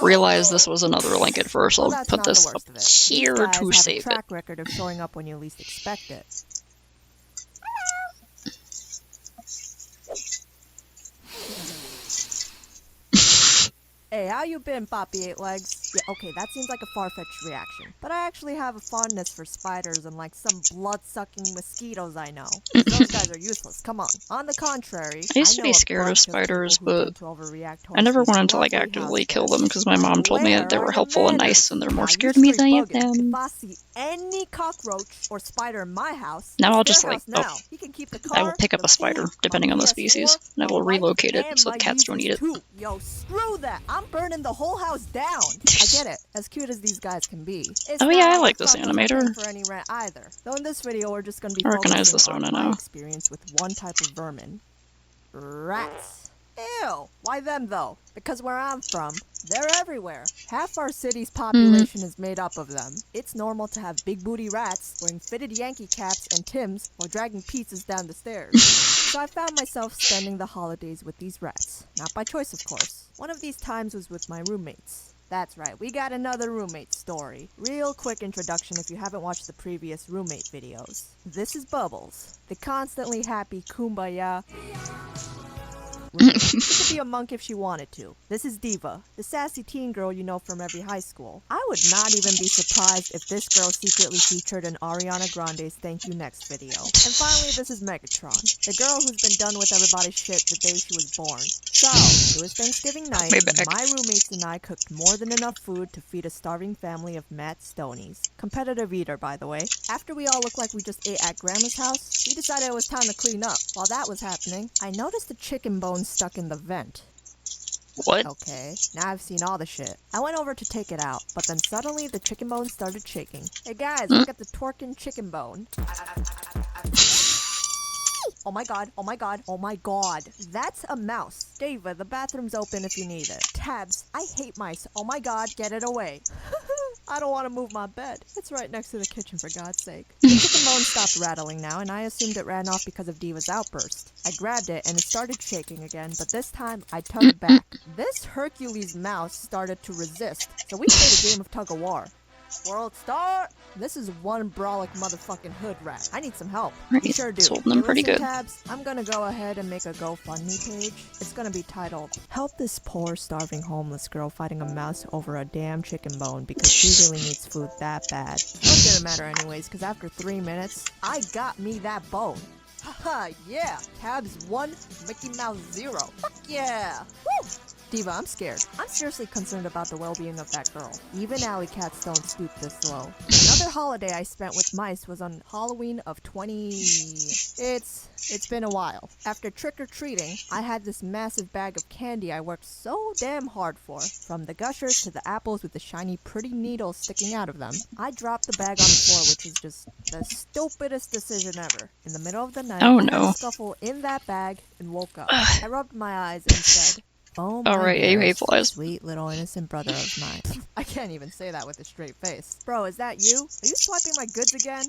A: realized this was another link at first.
E: Well,
A: I'll
E: that's
A: put
E: not the
A: this
E: worst
A: up
E: of it. These
A: here
E: guys
A: to
E: have
A: save
E: a
A: it.
E: track record of showing up when you least expect it. Hey, how you been, Poppy Eight Legs? Yeah, okay, that seems like a far-fetched reaction. But I actually have a fondness for spiders and like some blood-sucking mosquitoes I know. Those guys are useless, come on. On the contrary,
A: I used to
E: know
A: be
E: a
A: scared of
E: bunch people
A: spiders,
E: who
A: but
E: tend to overreact
A: I never
E: towards these
A: wanted to like
E: lovely
A: actively
E: house
A: kill
E: guests.
A: them because my mom told me that they
E: Where
A: were
E: are
A: helpful
E: your
A: and
E: manners?
A: nice and they're
E: Now,
A: more
E: you
A: scared of me than I
E: straight bugging.
A: am.
E: If I see any cockroach or spider in my house,
A: Now I'll
E: it's
A: just
E: their
A: like,
E: house
A: oh,
E: now. He can keep the
A: I will
E: car,
A: pick up
E: the
A: a spider,
E: food,
A: depending
E: my
A: on the
E: PS4,
A: species, and I
E: my
A: will
E: wife,
A: relocate it
E: and
A: so
E: my
A: the cats don't eat
E: users
A: it.
E: too. Yo, screw that. I'm burning the whole house down. I get it. As cute as these guys can be. It's
A: Oh yeah,
E: not
A: I like
E: the
A: this
E: Crocos are
A: animator.
E: paying for any rent either. Though in this video, we're just gonna be
A: I recognize
E: focusing
A: the
E: on
A: Sona
E: my
A: now.
E: experience with one type of vermin. Rats. Ew. Why them though? Because where I'm from, they're everywhere. Half our city's population is made up of them. It's normal to have big booty rats wearing fitted Yankee caps and Timbs while dragging pizzas down the stairs. So I found myself spending the holidays with these rats. Not by choice, of course. One of these times was with my roommates. That's right, we got another roommate story. Real quick introduction if you haven't watched the previous roommate videos. This is Bubbles, the constantly happy kumbaya roommate. She could be a monk if she wanted to. This is Diva, the sassy teen girl you know from every high school. I would not even be surprised if this girl secretly featured in Ariana Grande's Thank You Next video. And finally, this is Megatron, the girl who's been done with everybody's shit the day she was born. So, it was Thanksgiving night,
A: Maybe
E: and my roommates and I cooked more than enough food to feed a starving family of Matt Stonies. Competitive eater, by the way. After we all looked like we just ate at Grandma's house, we decided it was time to clean up. While that was happening, I noticed a chicken bone stuck in the vent.
A: What?
E: Okay, now I've seen all the shit. I went over to take it out, but then suddenly the chicken bone started shaking. Hey guys, look at the twerking chicken bone. Oh my god, oh my god, oh my god. That's a mouse. Dava, the bathroom's open if you need it. Tabs, I hate mice. Oh my god, get it away. I don't want to move my bed. It's right next to the kitchen, for God's sake. The chicken bone stopped rattling now, and I assumed it ran off because of Diva's outburst. I grabbed it, and it started shaking again, but this time, I tugged back. This Hercules mouse started to resist, so we played a game of tug-of-war. World Star! This is one brolic motherfucking hood rat. I need some help.
A: Right,
E: You sure do.
A: it's holding them
E: Hey,
A: pretty
E: listen,
A: good.
E: Tabs, I'm gonna go ahead and make a GoFundMe page. It's gonna be titled, Help this poor, starving homeless girl fighting a mouse over a damn chicken bone because she really needs food that bad. It didn't matter anyways, because after 3 minutes, I got me that bone. Haha, yeah! Tabs 1, Mickey Mouse 0. Fuck yeah! Woo! Diva, I'm scared. I'm seriously concerned about the well-being of that girl. Even alley cats don't stoop this low. Another holiday I spent with mice was on Halloween of 20... It's been a while. After trick-or-treating, I had this massive bag of candy I worked so damn hard for. From the gushers to the apples with the shiny pretty needles sticking out of them. I dropped the bag on the floor, which was just the stupidest decision ever. In the middle of the night,
A: Oh,
E: I had
A: no.
E: a scuffle in that bag and woke up. I rubbed my eyes and said, oh my
A: Alright, yeah, you hate
E: dearest,
A: flies.
E: sweet little innocent brother of mine. I can't even say that with a straight face. Bro, is that you? Are you swiping my goods again?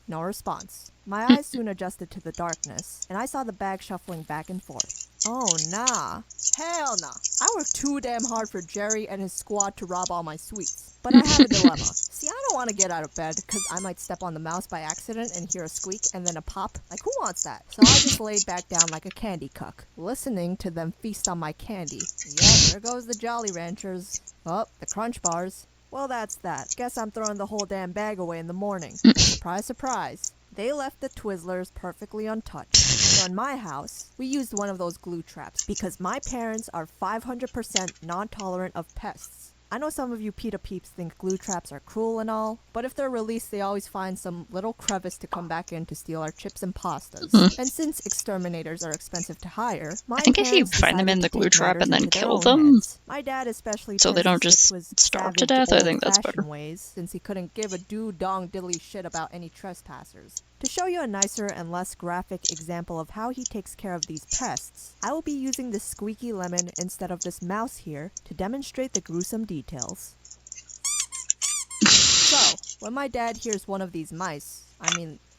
E: No response. My eyes soon adjusted to the darkness, and I saw the bag shuffling back and forth. Oh, nah. Hell nah. I worked too damn hard for Jerry and his squad to rob all my sweets. But I have a dilemma. See, I don't want to get out of bed, because I might step on the mouse by accident and hear a squeak and then a pop. Like, who wants that? So I just laid back down like a candy cuck, listening to them feast on my candy. Yep, there goes the Jolly Ranchers. Oh, the Crunch Bars. Well, that's that. Guess I'm throwing the whole damn bag away in the morning. Surprise, surprise. They left the Twizzlers perfectly untouched. So in my house, we used one of those glue traps because my parents are 500% non-tolerant of pests. I know some of you PETA peeps think glue traps are cruel and all, but if they're released, they always find some little crevice to come back in to steal our chips and pastas. And since exterminators are expensive to hire, my
A: I think if you
E: parents
A: find them
E: decided
A: in the
E: to
A: glue
E: take
A: trap and
E: matters
A: then
E: into their
A: kill
E: own
A: them,
E: hands. My dad especially
A: so they
E: tends
A: don't
E: to
A: just
E: stick to his
A: starve to
E: savage,
A: death, I think that's
E: old-fashioned
A: better.
E: ways, since he couldn't give a dong diddly shit about any trespassers. To show you a nicer and less graphic example of how he takes care of these pests, I will be using this squeaky lemon instead of this mouse here to demonstrate the gruesome details. So, when my dad hears one of these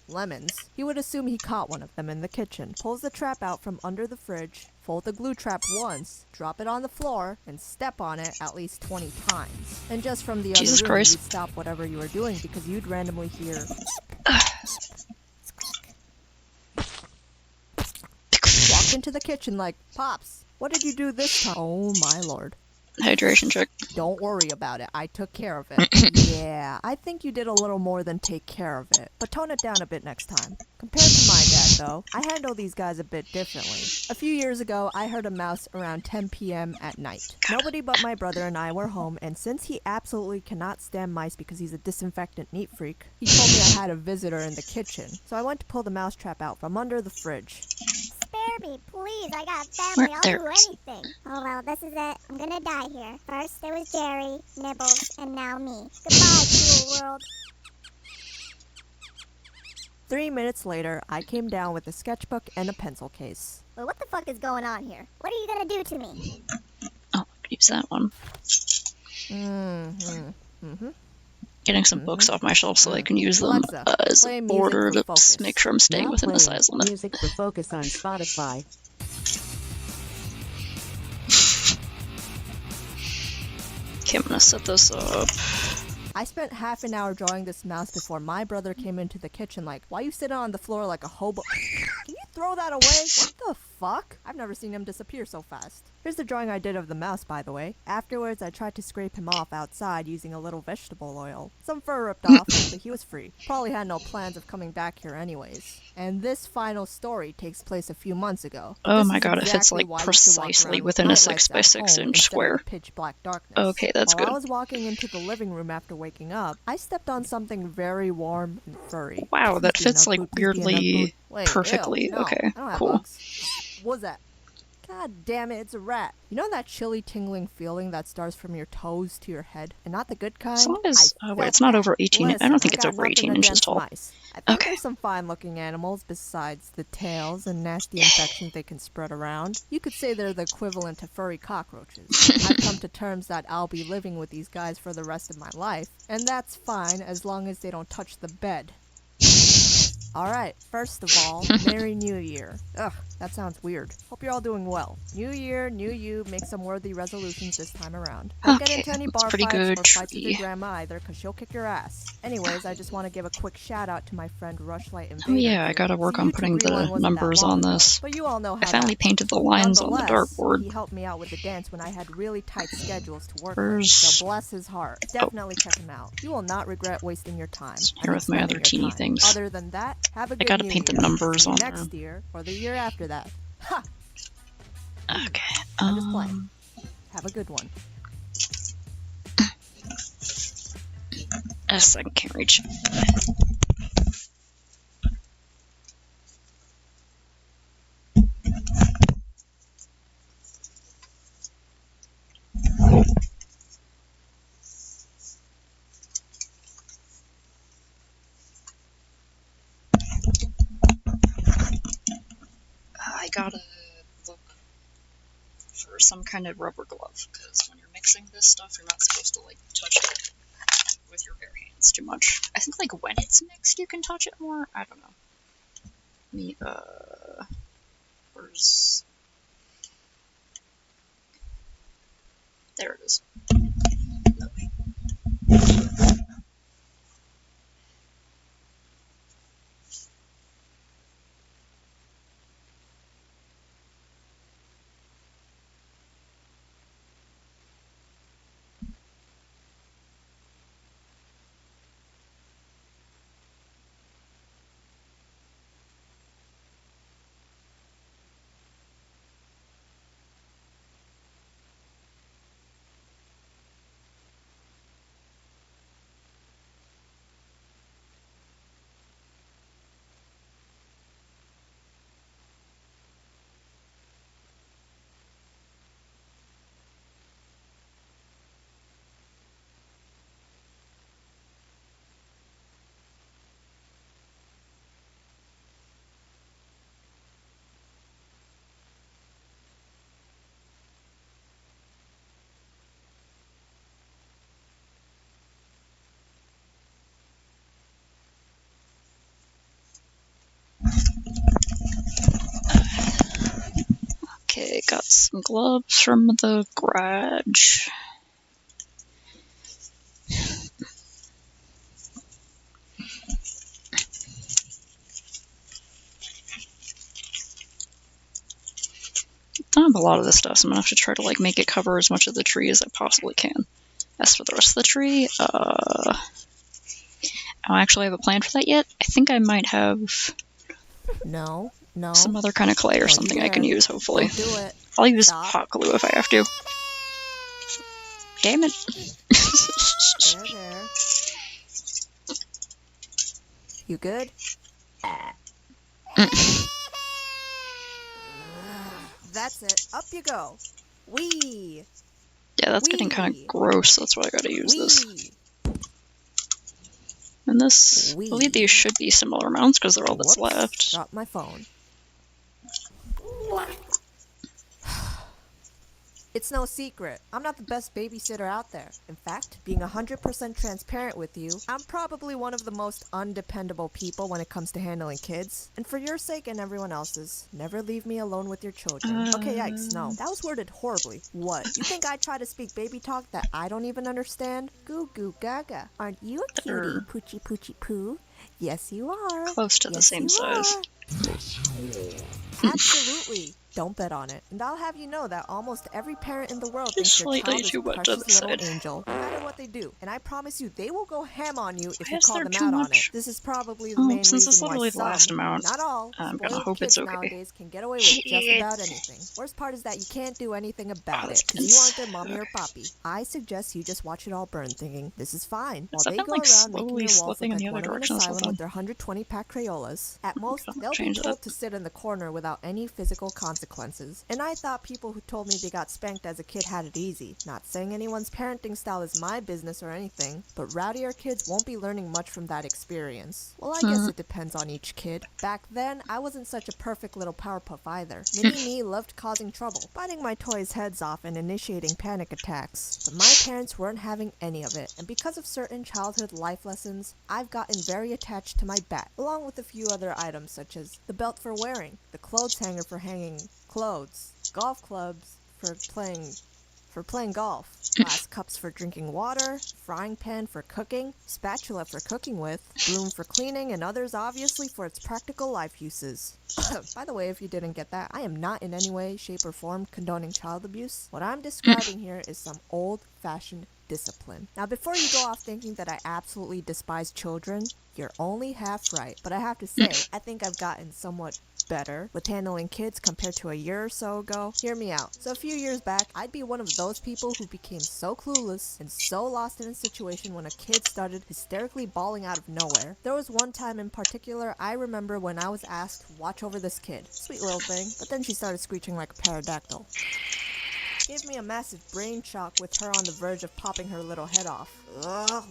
E: lemons, he would assume he caught one of them in the kitchen, pulls the trap out from under the fridge, fold the glue trap once, drop it on the floor, and step on it at least 20 times. And just from the
A: Jesus
E: other room,
A: Christ.
E: you'd stop whatever you were doing because you'd randomly hear walk into the kitchen like, Pops, what did you do this time? Oh my lord.
A: Hydration check.
E: Don't worry about it. I took care of it. Yeah, I think you did a little more than take care of it. But tone it down a bit next time. Compared to my dad, though, I handle these guys a bit differently. A few years ago, I heard a mouse around 10 p.m. at night. Nobody but my brother and I were home, and since he absolutely cannot stand mice because he's a disinfectant neat freak, he told me I had a visitor in the kitchen. So I went to pull the mouse trap out from under the fridge.
F: Spare me, please. I got family.
A: Where-
F: I'll
A: there
F: do
A: it is.
F: anything. Oh, well, this is it. I'm gonna die here. First, there was Jerry, Nibbles, and now me. Goodbye, cruel world.
E: 3 minutes later, I came down with a sketchbook and a pencil case.
F: Well, what the fuck is going on here? What are you gonna do to me?
A: Oh, use that one. Getting some books off my shelf so I can use them
E: Alexa,
A: as
E: play
A: a
E: music
A: border
E: for
A: to
E: focus.
A: make sure I'm staying
G: Now
A: within the
G: playing
A: size limit.
G: Music for Focus on Spotify.
A: Okay, I'm gonna set this up.
E: I spent half an hour drawing this mouse before my brother came into the kitchen like, why you sitting on the floor like a hobo? Can you throw that away? What the fuck? I've never seen him disappear so fast. Here's the drawing I did of the mouse, by the way. Afterwards, I tried to scrape him off outside using a little vegetable oil. Some fur ripped off, but he was free. Probably had no plans of coming back here anyways. And this final story takes place a few months ago.
A: Oh
E: This
A: my
E: is
A: god, it fits
E: exactly
A: like
E: why you should walk
A: precisely
E: around with
A: within a
E: nightlights
A: 6x6
E: at home
A: inch
E: instead of
A: square.
E: pitch black darkness.
A: Okay, that's
E: While
A: good.
E: I was walking into the living room after waking up, I stepped on something very warm and furry.
A: Wow, that
E: Please be
A: fits
E: in a
A: like
E: boot, please be in a
A: weirdly
E: boot. Wait,
A: perfectly.
E: ew, no,
A: Okay,
E: I don't have
A: cool.
E: bugs. What was that? God damn it, it's a rat. You know that chilly tingling feeling that starts from your toes to your head? And not the good kind?
A: As long as
E: I
A: wait,
E: felt
A: it's not
E: that.
A: over 18. I
E: Listen,
A: don't think it's
E: got
A: over 18
E: nothing
A: inches
E: against
A: tall.
E: mice. I think
A: Okay.
E: there's some fine-looking animals besides the tails and nasty infections they can spread around. You could say they're the equivalent to furry cockroaches. I've come to terms that I'll be living with these guys for the rest of my life, and that's fine as long as they don't touch the bed. Alright, first of all, Merry New Year. Ugh, that sounds weird. Hope you're all doing well. New year, new you, make some worthy resolutions this time around. Don't get
A: Okay,
E: into any
A: that's
E: bar
A: pretty
E: fights
A: good
E: or fights with
A: tree.
E: your grandma either, cause she'll kick your ass. Anyways, I just want to give a quick shout out to my friend Rushlight Invader.
A: Oh yeah, I
E: here.
A: gotta work
E: See,
A: on
E: YouTube
A: putting
E: Rewind
A: the
E: wasn't that
A: numbers
E: long
A: on
E: ago,
A: this.
E: but you all know how
A: I finally
E: that
A: painted the lines on the
E: Nonetheless,
A: dartboard.
E: he helped me out with the dance when I had really tight schedules to work with,
A: Where's-
E: so bless his heart. Definitely check him out. You will not regret wasting your time.
A: Here
E: and
A: with my
E: spending
A: other
E: your
A: teeny
E: time.
A: things.
E: Other than that, have a good
A: gotta
E: new
A: paint the
E: year.
A: numbers
E: See you
A: on
E: next
A: there.
E: year or the year after that. Ha!
A: Okay.
E: I'm just playing. Have a good one.
A: S, I can't reach. I gotta look for some kind of rubber glove, because when you're mixing this stuff, you're not supposed to, like, touch it with your bare hands too much. I think, like, when it's mixed, you can touch it more? I don't know. Where's... There it is. No, wait. Okay, got some gloves from the garage. I have a lot of this stuff, so I'm gonna have to try to like make it cover as much of the tree as I possibly can. As for the rest of the tree, I don't actually have a plan for that yet. I think I might have
E: No.
A: some other kind of clay or
E: Don't you
A: something I can
E: dare.
A: use, hopefully.
E: Don't do it.
A: I'll use
E: Stop.
A: hot glue if I have to. Damn it.
E: There. You good? That's it. Up you go. Wee.
A: Yeah, that's getting kind
E: Wee.
A: of gross. That's why I gotta use this.
E: Wee.
A: And this, I
E: Wee.
A: believe these should be similar amounts because they're all that's
E: Whoops.
A: left.
E: Dropped my phone. It's no secret. I'm not the best babysitter out there. In fact, being 100% transparent with you, I'm probably one of the most undependable people when it comes to handling kids. And for your sake and everyone else's, never leave me alone with your children. Okay, yikes, no. That was worded horribly. What? You think I try to speak baby talk that I don't even understand? Goo goo gaga. Aren't you a cutie,
A: They're-
E: poochie poochie poo? Yes, you are.
A: Close to the
E: Yes,
A: same
E: you
A: size.
E: are. Absolutely. Don't bet on it. And I'll have you know that almost every parent in the world thinks their
A: slightly
E: child is
A: too
E: a
A: much on
E: precious
A: the
E: little
A: side.
E: angel, no matter what they do. And I promise you, they will go ham on you if
A: Why
E: you
A: is
E: call
A: there
E: them
A: too
E: out on
A: much?
E: it. This is probably the
A: Oh,
E: main
A: since it's
E: reason why
A: literally the
E: some,
A: last amount,
E: not all,
A: I'm gonna
E: spoiled
A: hope
E: kids
A: it's okay.
E: nowadays can get away with just about anything. Worst part is that you can't do anything about
A: that's
E: it, because you aren't
A: tense.
E: their mommy or poppy. I suggest you just watch it all burn, thinking, this is fine, while
A: Is that
E: they
A: them,
E: go
A: like,
E: around making
A: slowly
E: your walls
A: slipping
E: look
A: in
E: like
A: the other
E: one of an
A: direction this whole
E: asylum
A: time?
E: with their 120-pack Crayolas. At most,
A: Okay,
E: they'll be
A: change
E: told
A: that.
E: to sit in the corner with without any physical consequences. And I thought people who told me they got spanked as a kid had it easy. Not saying anyone's parenting style is my business or anything, but rowdier kids won't be learning much from that experience. Well, I guess it depends on each kid. Back then, I wasn't such a perfect little Powerpuff either. Mini-me loved causing trouble, biting my toys' heads off and initiating panic attacks. But my parents weren't having any of it, and because of certain childhood life lessons, I've gotten very attached to my bat, along with a few other items such as the belt for wearing, the clothes hanger for hanging clothes, golf clubs for playing golf, glass cups for drinking water, frying pan for cooking, spatula for cooking with, broom for cleaning, and others obviously for its practical life uses. By the way, if you didn't get that, I am not in any way, shape, or form condoning child abuse. What I'm describing here is some old-fashioned discipline. Now, before you go off thinking that I absolutely despise children, you're only half right. But I have to say, I think I've gotten somewhat better with handling kids compared to a year or so ago. Hear me out. So a few years back, I'd be one of those people who became so clueless and so lost in a situation when a kid started hysterically bawling out of nowhere. There was one time in particular I remember when I was asked to watch over this kid. Sweet little thing, but then she started screeching like a pterodactyl. Gave me a massive brain shock with her on the verge of popping her little head off.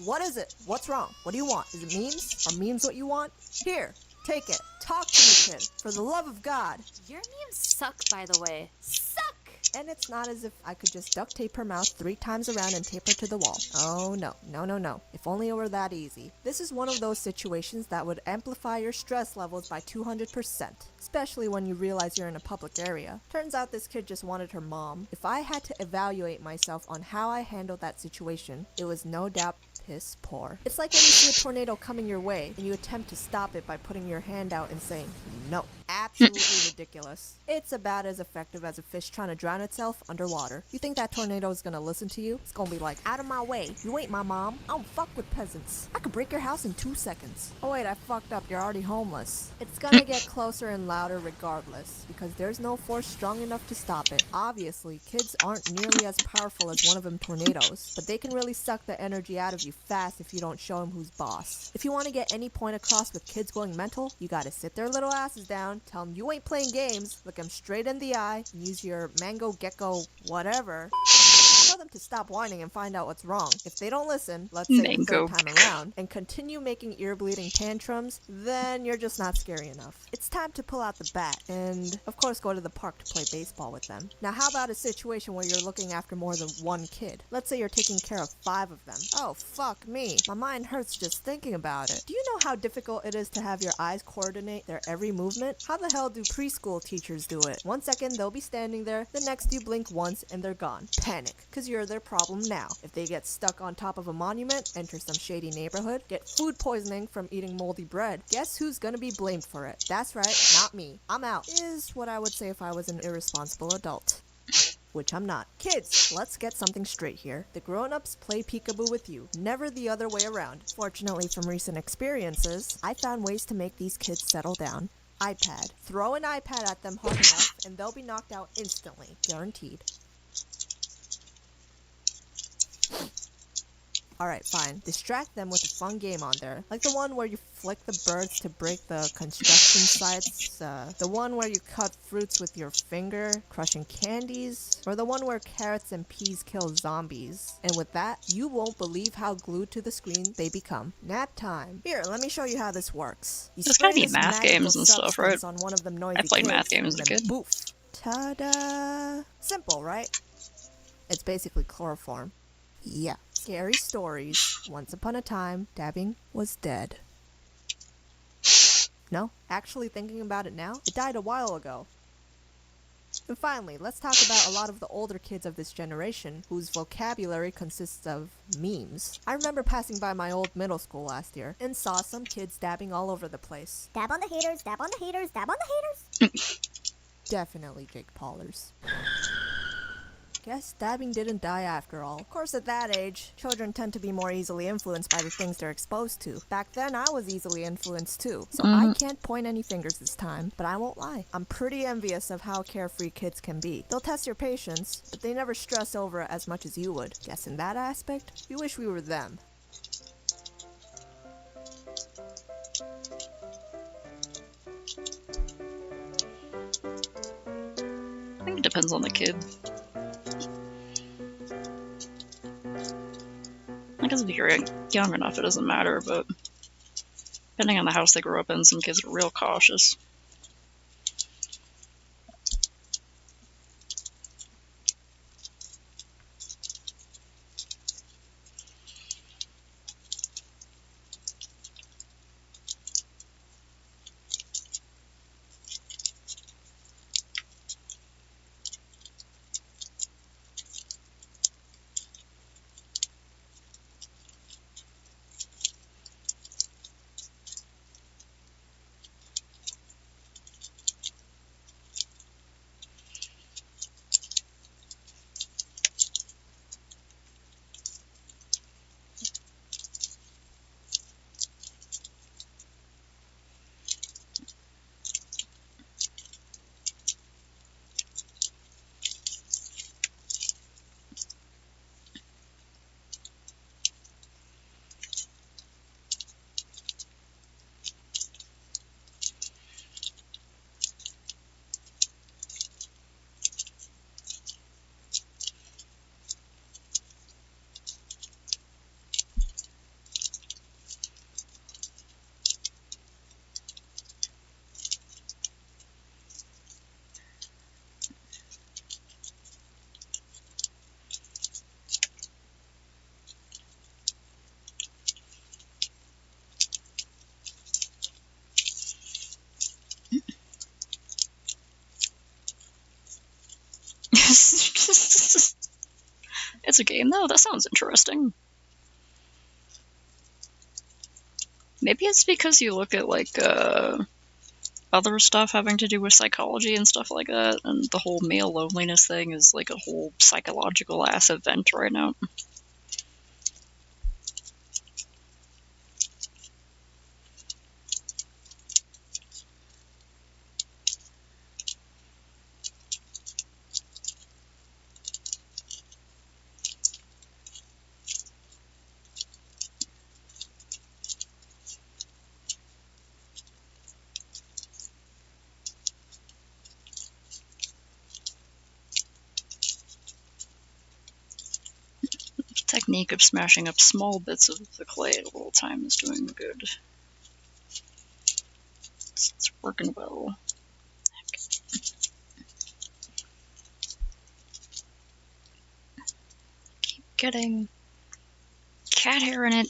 E: What is it? What's wrong? What do you want? Is it memes? Are memes what you want? Here, take it. Talk to me, kid. For the love of God.
H: Your memes suck, by the way. Suck!
E: And it's not as if I could just duct tape her mouth 3 times around and tape her to the wall. Oh no, no, no, no. If only it were that easy. This is one of those situations that would amplify your stress levels by 200%, especially when you realize you're in a public area. Turns out this kid just wanted her mom. If I had to evaluate myself on how I handled that situation, it was no doubt piss poor. It's like when you see a tornado coming your way and you attempt to stop it by putting your hand out and saying no. Absolutely ridiculous. It's about as effective as a fish trying to drown itself underwater. You think that tornado is gonna listen to you? It's gonna be like, out of my way. You ain't my mom. I don't fuck with peasants. I could break your house in 2 seconds. Oh wait, I fucked up. You're already homeless. It's gonna get closer and louder regardless, because there's no force strong enough to stop it. Obviously, kids aren't nearly as powerful as one of them tornadoes, but they can really suck the energy out of you fast if you don't show them who's boss. If you want to get any point across with kids going mental, you gotta sit their little asses down, tell them you ain't playing games, look them straight in the eye, and use your mango gecko whatever. Tell them to stop whining and find out what's wrong. If they don't listen, let's say the third time around, and continue making ear-bleeding tantrums, then you're just not scary enough. It's time to pull out the bat and, of course, go to the park to play baseball with them. Now, how about a situation where you're looking after more than one kid? Let's say you're taking care of 5 of them. Oh, fuck me. My mind hurts just thinking about it. Do you know how difficult it is to have your eyes coordinate their every movement? How the hell do preschool teachers do it? 1 second, they'll be standing there, the next you blink once and they're gone. Panic. Because you're their problem now. If they get stuck on top of a monument, enter some shady neighborhood, get food poisoning from eating moldy bread, guess who's gonna be blamed for it? That's right, not me. I'm out. Is what I would say if I was an irresponsible adult. Which I'm not. Kids, let's get something straight here. The grown-ups play peekaboo with you, never the other way around. Fortunately, from recent experiences, I found ways to make these kids settle down. iPad. Throw an iPad at them hard enough, and they'll be knocked out instantly. Guaranteed. Alright, fine. Distract them with a fun game on there. Like the one where you flick the birds to break the construction sites, the one where you cut fruits with your finger, crushing candies, or the one where carrots and peas kill zombies. And with that, you won't believe how glued to the screen they become. Nap time. Here, let me show you how this works. You
A: There's
E: spray
A: gotta be
E: this
A: math
E: magical
A: games and stuff, right?
E: substance on one of them noisy
A: I played
E: kids,
A: math games as a
E: and then
A: kid.
E: Poof. Ta-da! Simple, right? It's basically chloroform. Yeah. Scary stories. Once upon a time, dabbing was dead. No, actually thinking about it now, it died a while ago. And finally, let's talk about a lot of the older kids of this generation whose vocabulary consists of memes. I remember passing by my old middle school last year and saw some kids dabbing all over the place.
F: Dab on the haters, dab on the haters, dab on the haters.
E: Definitely Jake Paulers. Guess dabbing didn't die after all. Of course, at that age, children tend to be more easily influenced by the things they're exposed to. Back then, I was easily influenced too. So I can't point any fingers this time, but I won't lie. I'm pretty envious of how carefree kids can be. They'll test your patience, but they never stress over it as much as you would. Guess in that aspect, we wish we were them.
A: depends on the kid. I guess if you're young enough, it doesn't matter, but depending on the house they grew up in, some kids are real cautious. It's a game, though. That sounds interesting. Maybe it's because you look at, like, other stuff having to do with psychology and stuff like that, and the whole male loneliness thing is, like, a whole psychological ass event right now. Technique of smashing up small bits of the clay at a little time is doing good. It's working well. Keep getting cat hair in it.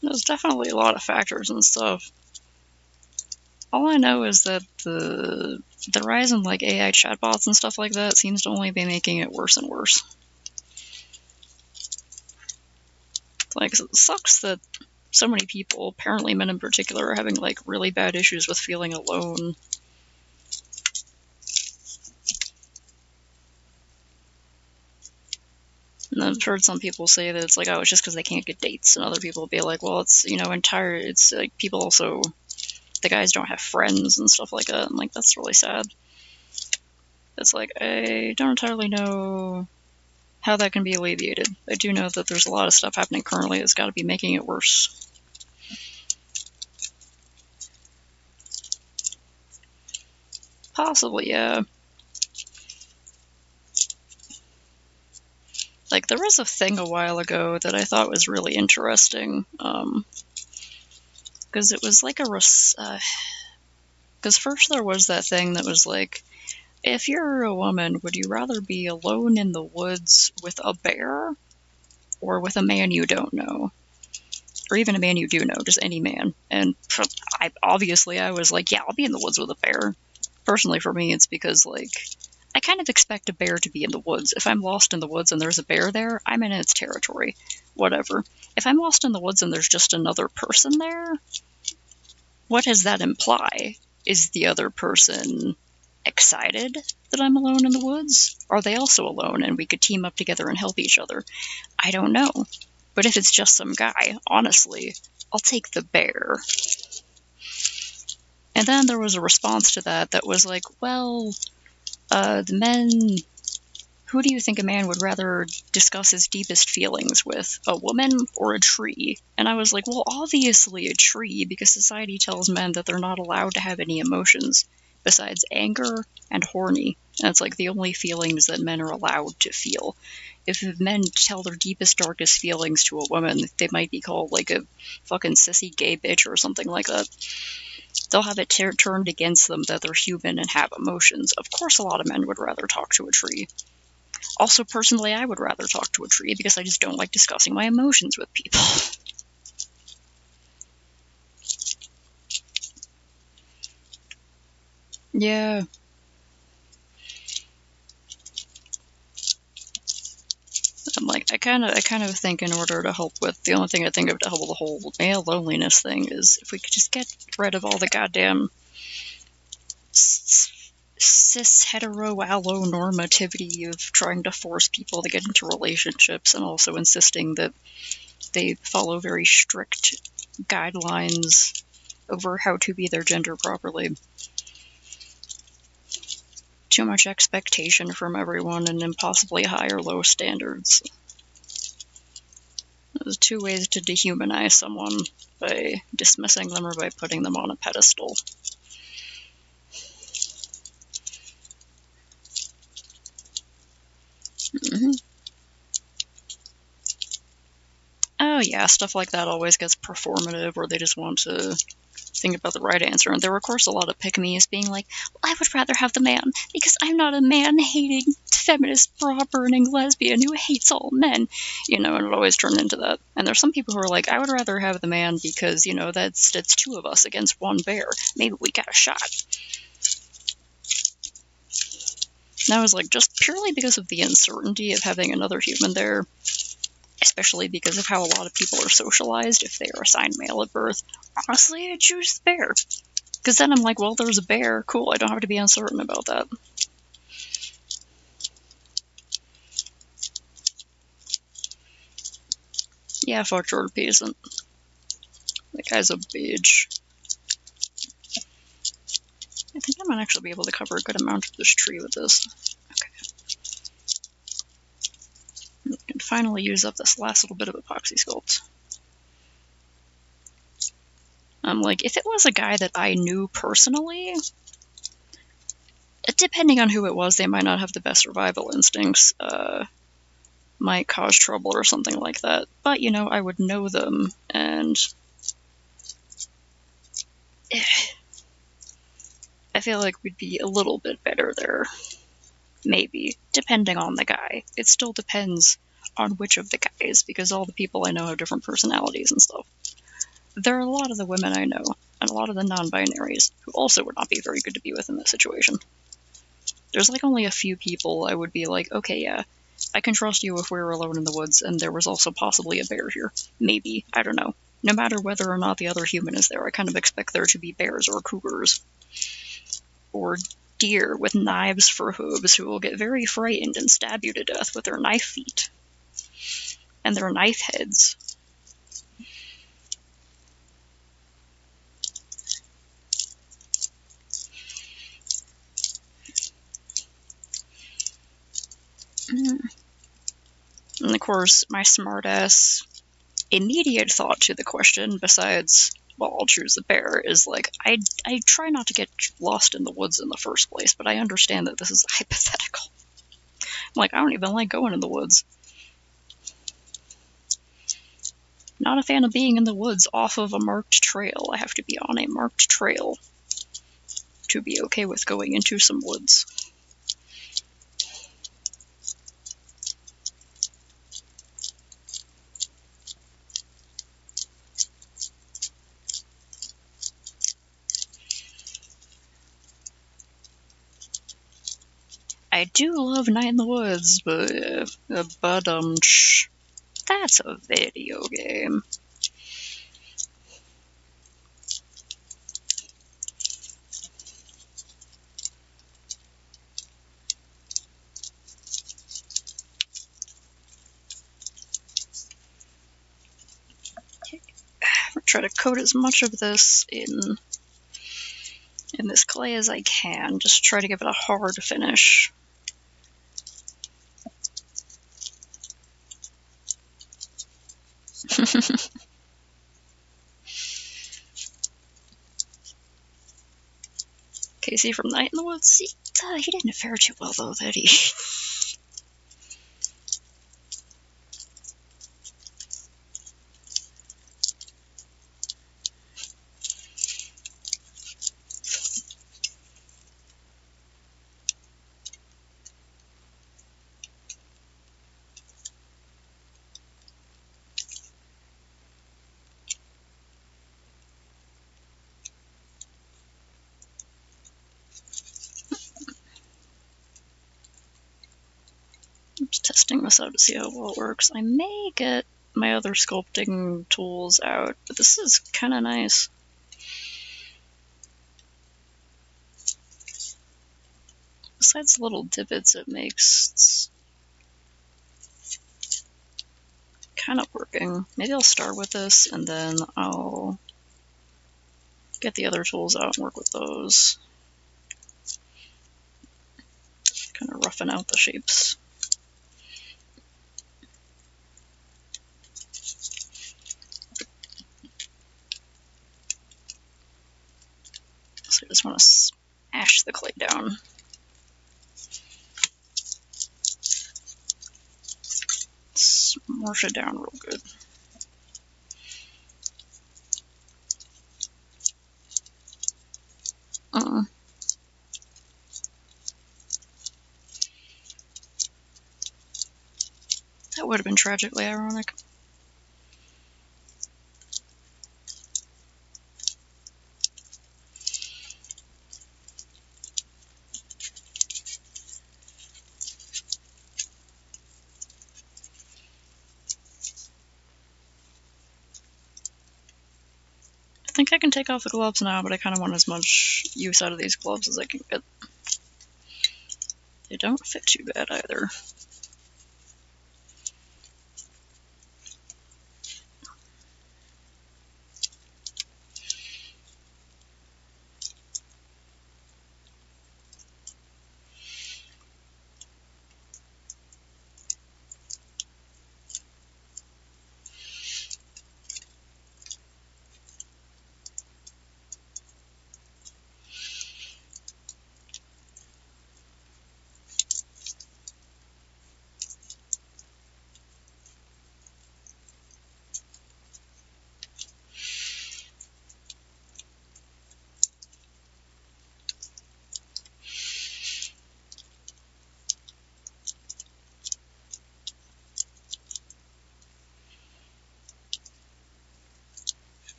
A: There's definitely a lot of factors and stuff. All I know is that the rise in like AI chatbots and stuff like that seems to only be making it worse and worse. Like, it sucks that so many people, apparently men in particular, are having like really bad issues with feeling alone. And I've heard some people say that it's like, oh, it's just because they can't get dates, and other people be like, well, it's, it's like people also, the guys don't have friends and stuff like that. I'm like, that's really sad. It's like, I don't entirely know how that can be alleviated. I do know that there's a lot of stuff happening currently that's got to be making it worse. Possibly, yeah. Like, there was a thing a while ago that I thought was really interesting, because it was like because first there was that thing that was like, If you're a woman, would you rather be alone in the woods with a bear or with a man you don't know? Or even a man you do know, just any man. And I was like, yeah, I'll be in the woods with a bear. Personally, for me, it's because, like, I kind of expect a bear to be in the woods. If I'm lost in the woods and there's a bear there, I'm in its territory. Whatever. If I'm lost in the woods and there's just another person there, what does that imply? Is the other person excited that I'm alone in the woods? Are they also alone and we could team up together and help each other? I don't know. But if it's just some guy, honestly, I'll take the bear. And then there was a response to that was like, well, the men... Who do you think a man would rather discuss his deepest feelings with, a woman or a tree? And I was like, well, obviously a tree, because society tells men that they're not allowed to have any emotions besides anger and horny. And it's like the only feelings that men are allowed to feel. If men tell their deepest, darkest feelings to a woman, they might be called like a fucking sissy gay bitch or something like that. They'll have it turned against them that they're human and have emotions. Of course a lot of men would rather talk to a tree. Also, personally, I would rather talk to a tree because I just don't like discussing my emotions with people. Yeah. I'm like, I kind of think in order to help with, the only thing I think of to help with the whole male loneliness thing is if we could just get rid of all the goddamn cis hetero allo normativity of trying to force people to get into relationships and also insisting that they follow very strict guidelines over how to be their gender properly. Too much expectation from everyone and impossibly high or low standards. There's two ways to dehumanize someone: by dismissing them or by putting them on a pedestal. Mm-hmm. Oh yeah, stuff like that always gets performative, or they just want to think about the right answer. And there were, of course, a lot of pick-me's being like, well, I would rather have the man, because I'm not a man-hating, feminist, bra-burning lesbian who hates all men. You know, and it always turned into that. And there's some people who are like, I would rather have the man because, you know, that's two of us against one bear. Maybe we got a shot. And I was like, just purely because of the uncertainty of having another human there, especially because of how a lot of people are socialized if they are assigned male at birth, honestly, I'd choose the bear. Because then I'm like, well, there's a bear. Cool, I don't have to be uncertain about that. Yeah, fuck Jordan Peterson. That guy's a bitch. I think I might actually be able to cover a good amount of this tree with this. Okay. We can finally use up this last little bit of epoxy sculpt. I'm like, if it was a guy that I knew personally, depending on who it was, they might not have the best survival instincts, might cause trouble or something like that. But, you know, I would know them, and I feel like we'd be a little bit better there. Maybe, depending on the guy. It still depends on which of the guys, because all the people I know have different personalities and stuff. There are a lot of the women I know, and a lot of the non-binaries, who also would not be very good to be with in this situation. There's like only a few people I would be like, okay, yeah, I can trust you if we were alone in the woods and there was also possibly a bear here. Maybe, I don't know. No matter whether or not the other human is there, I kind of expect there to be bears or cougars. Or deer with knives for hooves who will get very frightened and stab you to death with their knife feet. And their knife heads. And of course, my smartass immediate thought to the question, besides, well, I'll choose the bear, is like, I try not to get lost in the woods in the first place, but I understand that this is hypothetical. I'm like, I don't even like going in the woods. Not a fan of being in the woods off of a marked trail. I have to be on a marked trail to be okay with going into some woods. I do love Night in the Woods, but that's a video game. Try to coat as much of this in this clay as I can. Just try to give it a hard finish. Casey from Night in the Woods, he didn't fare too well though, did he? I'm just testing this out to see how well it works. I may get my other sculpting tools out, but this is kind of nice. Besides the little divots it makes, it's kind of working. Maybe I'll start with this and then I'll get the other tools out and work with those. Kind of roughing out the shapes. So I just want to smash the clay down. Smush it down real good. That would have been tragically ironic. I think I can take off the gloves now, but I kind of want as much use out of these gloves as I can get. They don't fit too bad either.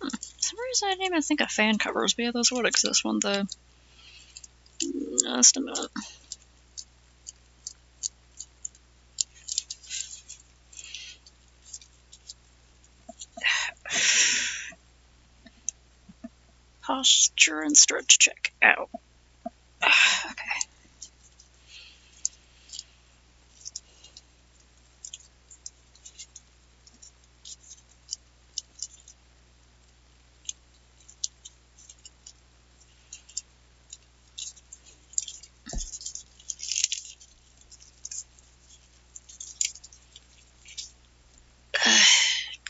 A: For some reason I didn't even think of fan covers, but yeah, those would exist, wouldn't they? Just a minute. Posture and stretch check. Ow. Okay.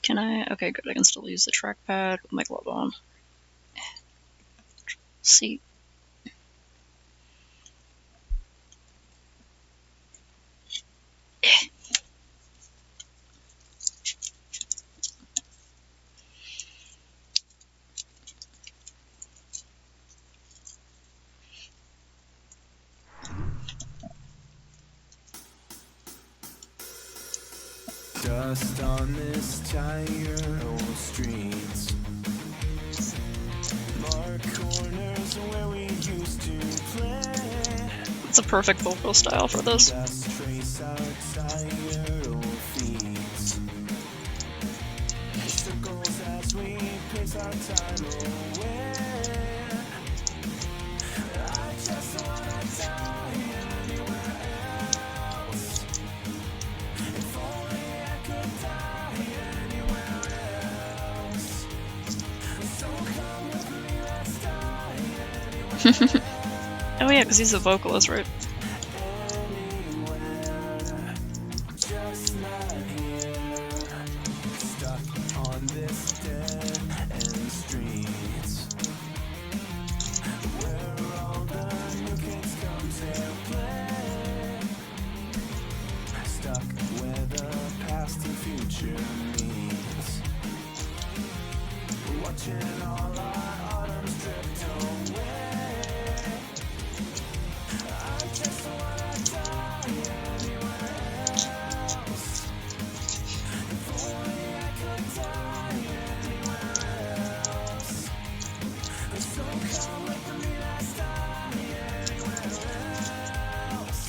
A: Can I? Okay, good. I can still use the trackpad with my glove on. See.
C: Dust on this tired old streets. Mark corners where we used to play.
A: It's a perfect vocal style for this.
C: Dust trace our tired old feet. Circles as we pace our time away. I just wanna die anywhere else. If only I could die anywhere else. So come with me, let's die anywhere
A: Oh yeah, because he's a vocalist, right?
C: anywhere, just not here. Stuck on this dead end streets, where all the new kids come to play. Stuck where the past and future meets. Watching all our autumns drift away. I just wanna die anywhere else. If only I could die anywhere else. So come with me, let's die anywhere else.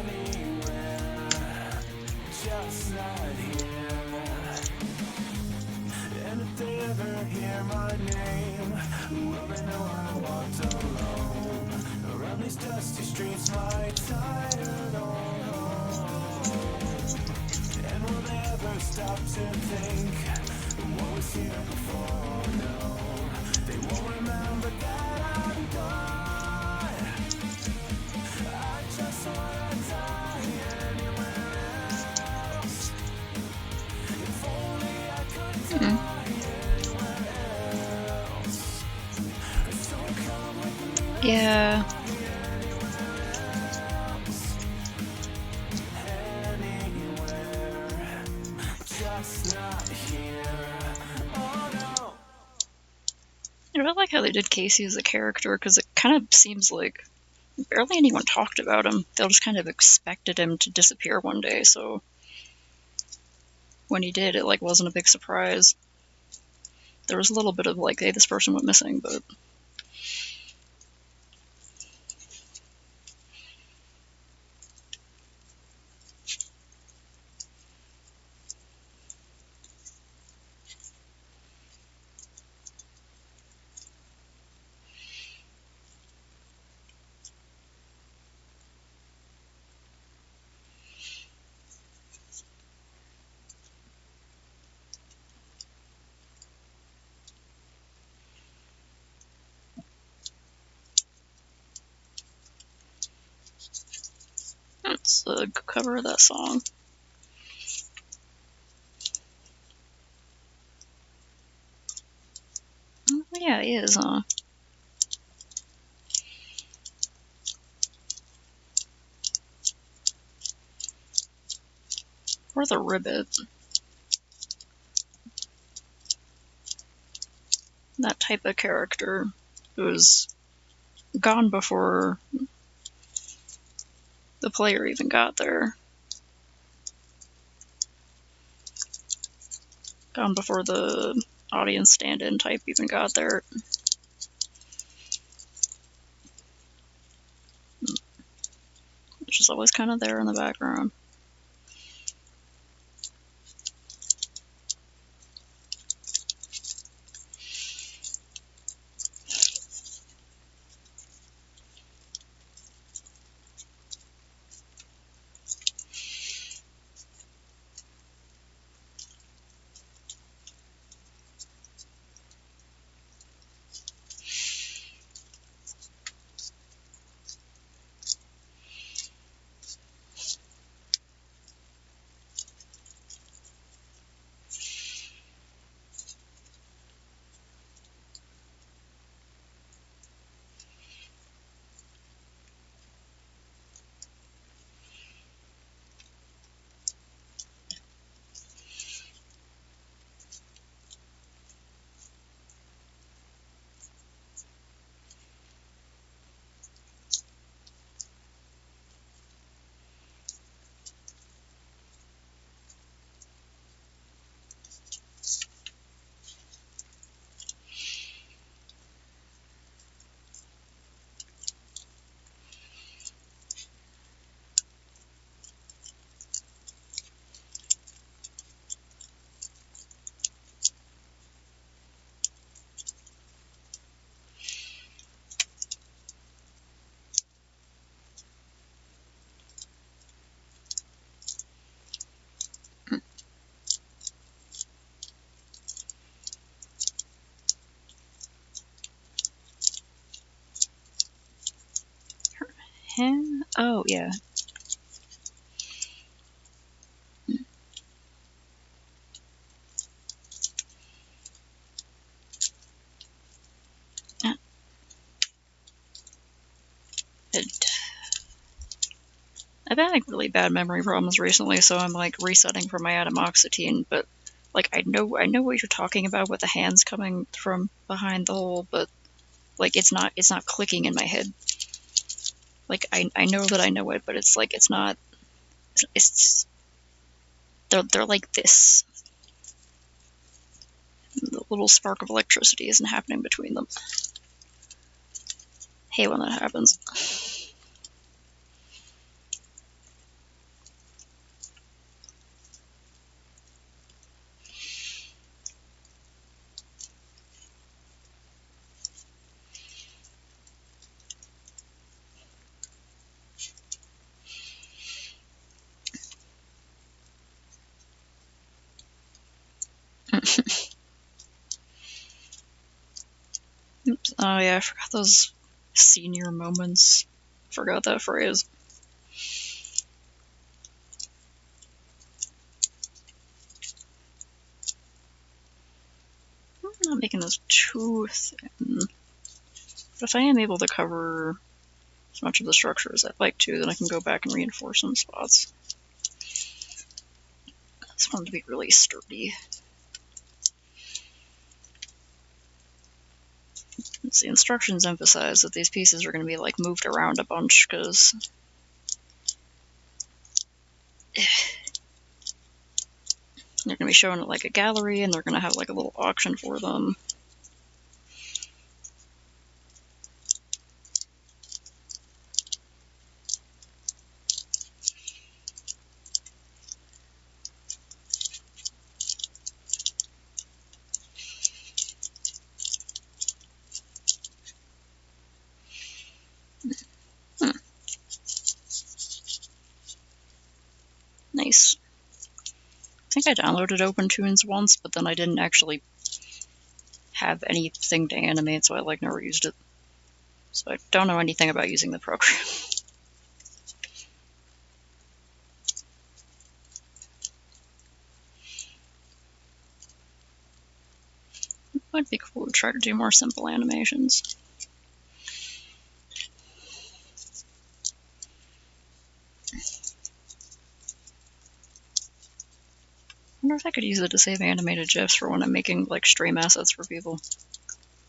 C: Anywhere, just not here. And if they ever hear my name, will they know I walked alone around these dusty streets, my tired old home? And will they ever stop to think what was here before? No, they won't remember that I'm gone. I just wanna die anywhere else. If only I could die anywhere else. So come with me,
A: Yeah.
C: anywhere, just not here. Oh no.
A: I really like how they did Casey as a character, because it kind of seems like barely anyone talked about him. They all just kind of expected him to disappear one day, so when he did, it like wasn't a big surprise. There was a little bit of like, hey, this person went missing, but it's a cover of that song. Oh, yeah, he is, huh? Or the Ribbit. That type of character who's gone before the player even got there. Gone before the audience stand-in type even got there. Which is always kind of there in the background. Oh, yeah. It, I've had like really bad memory problems recently, so I'm like resetting for my atomoxetine, but like I know what you're talking about with the hands coming from behind the hole, but like it's not clicking in my head. Like I know that I know it, but it's like it's not it's they're like this. The little spark of electricity isn't happening between them. Hate when that happens. Oops. Oh yeah, I forgot those senior moments. Forgot that phrase. I'm not making this too thin. But if I am able to cover as much of the structure as I'd like to, then I can go back and reinforce some spots. I just want it to be really sturdy. As the instructions emphasize that these pieces are going to be like moved around a bunch because they're going to be shown at like a gallery and they're going to have like a little auction for them. Nice. I think I downloaded OpenTunes once, but then I didn't actually have anything to animate, so I like never used it. So I don't know anything about using the program. It might be cool to try to do more simple animations. I wonder if I could use it to save animated GIFs for when I'm making like stream assets for people.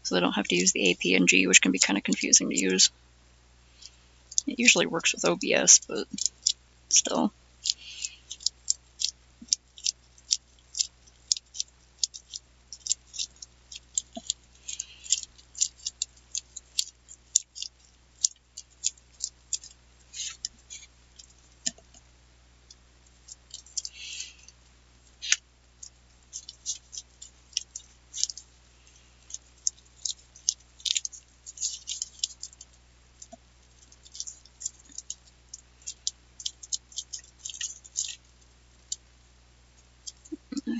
A: So they don't have to use the APNG, which can be kind of confusing to use. It usually works with OBS, but still.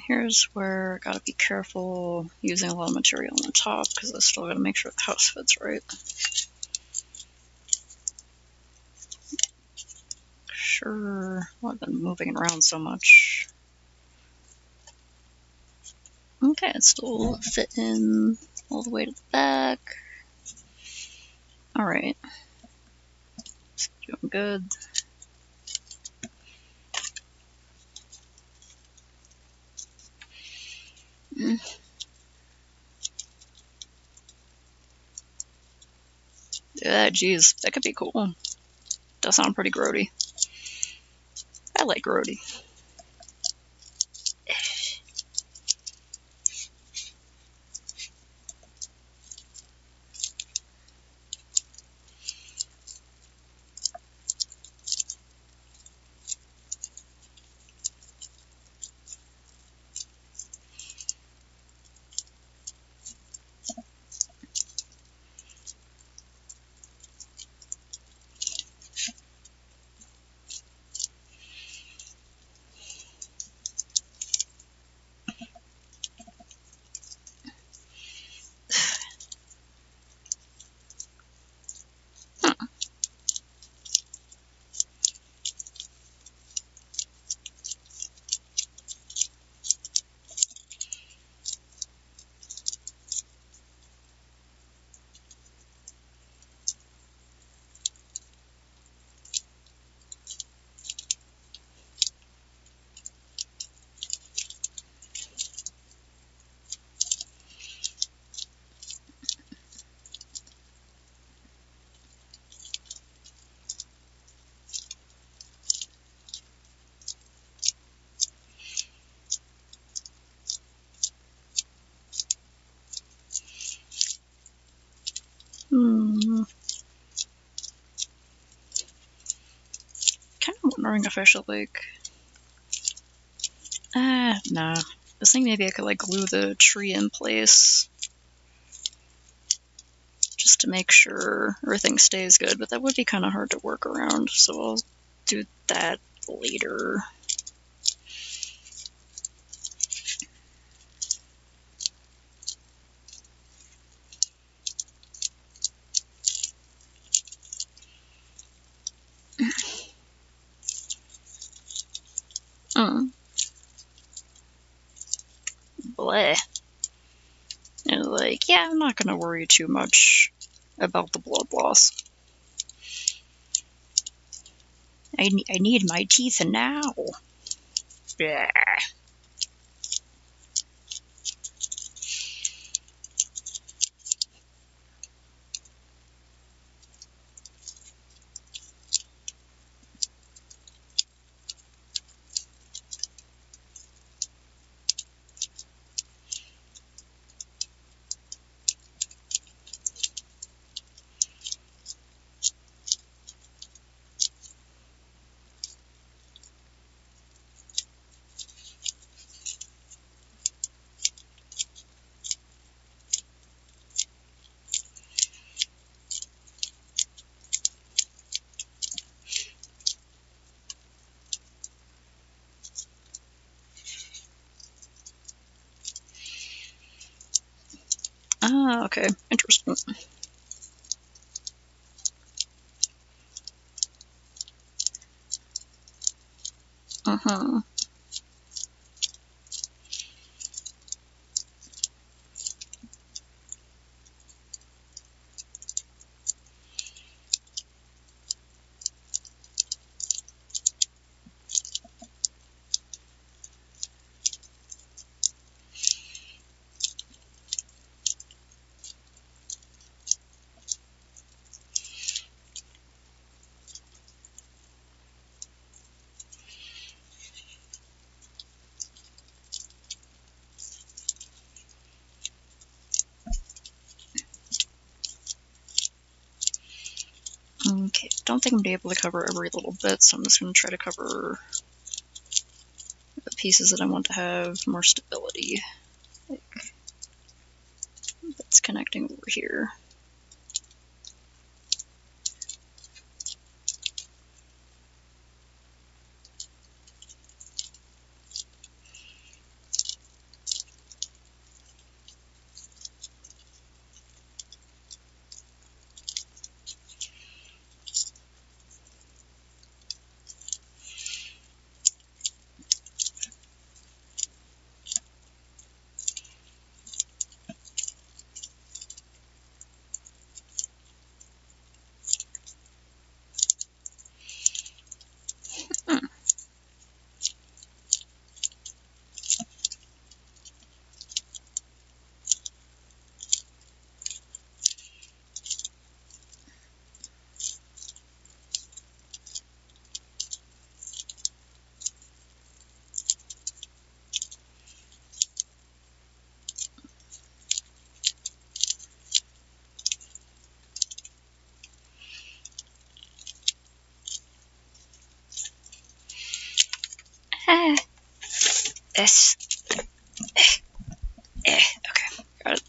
A: Here's where I gotta be careful using a lot of material on the top because I still gotta make sure the house fits right. Sure, well, I've been moving around so much. Okay, it's still fitting all the way to the back. Alright. Doing good. Yeah, geez, that could be cool. Does sound pretty grody. I like grody. wondering if I should, like... nah. I was thinking maybe I could, like, glue the tree in place. Just to make sure everything stays good, but that would be kind of hard to work around, so I'll do that later. Bleh. And like, yeah, I'm not gonna worry too much about the blood loss. I need my teeth now. Yeah. Ah, okay. Interesting. Uh-huh. Okay, don't think I'm gonna be able to cover every little bit, so I'm just gonna try to cover the pieces that I want to have more stability. Like, that's connecting over here. Ah, this. Okay, got it.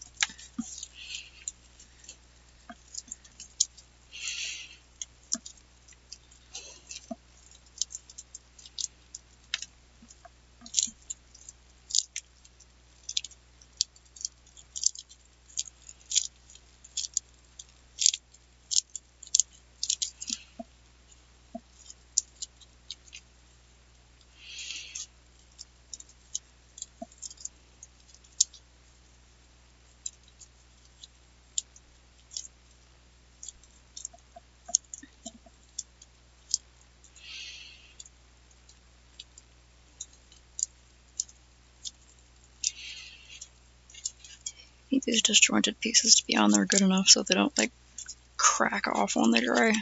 A: Need these disjointed pieces to be on there good enough so they don't, like, crack off when they dry.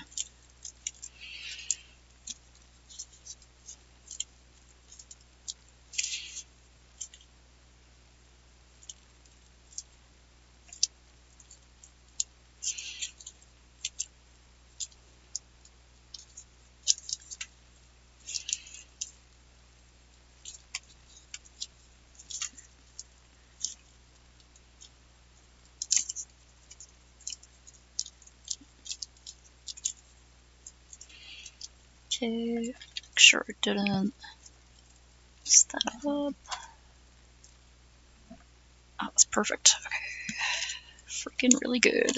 A: Okay, make sure it didn't mess that up. Oh, that's perfect. Okay. Freaking really good.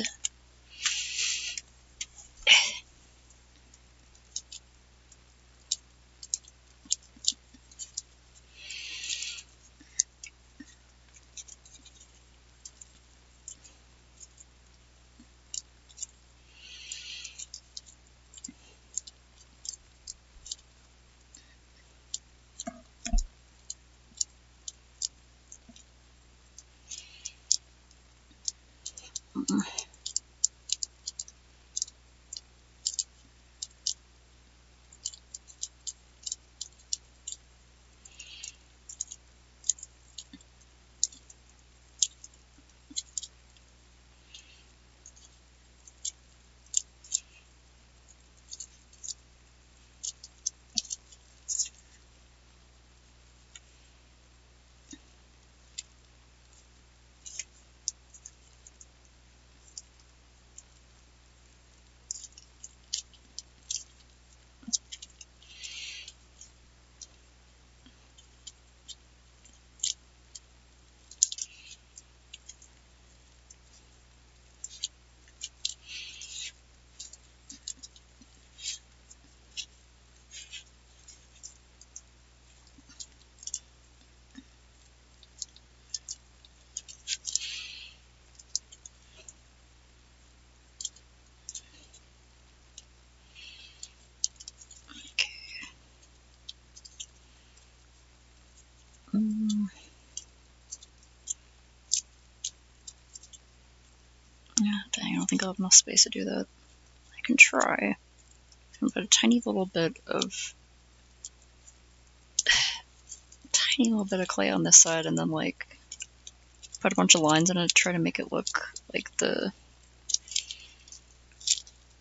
A: Yeah, dang, I don't think I'll have enough space to do that. I can try. I'm gonna put a tiny little bit of clay on this side, and then like put a bunch of lines in it to try to make it look like the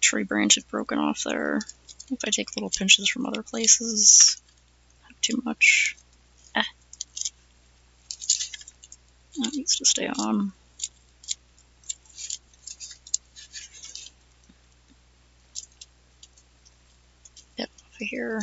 A: tree branch had broken off there. If I take little pinches from other places, not too much. That needs to stay on. Yep, over here.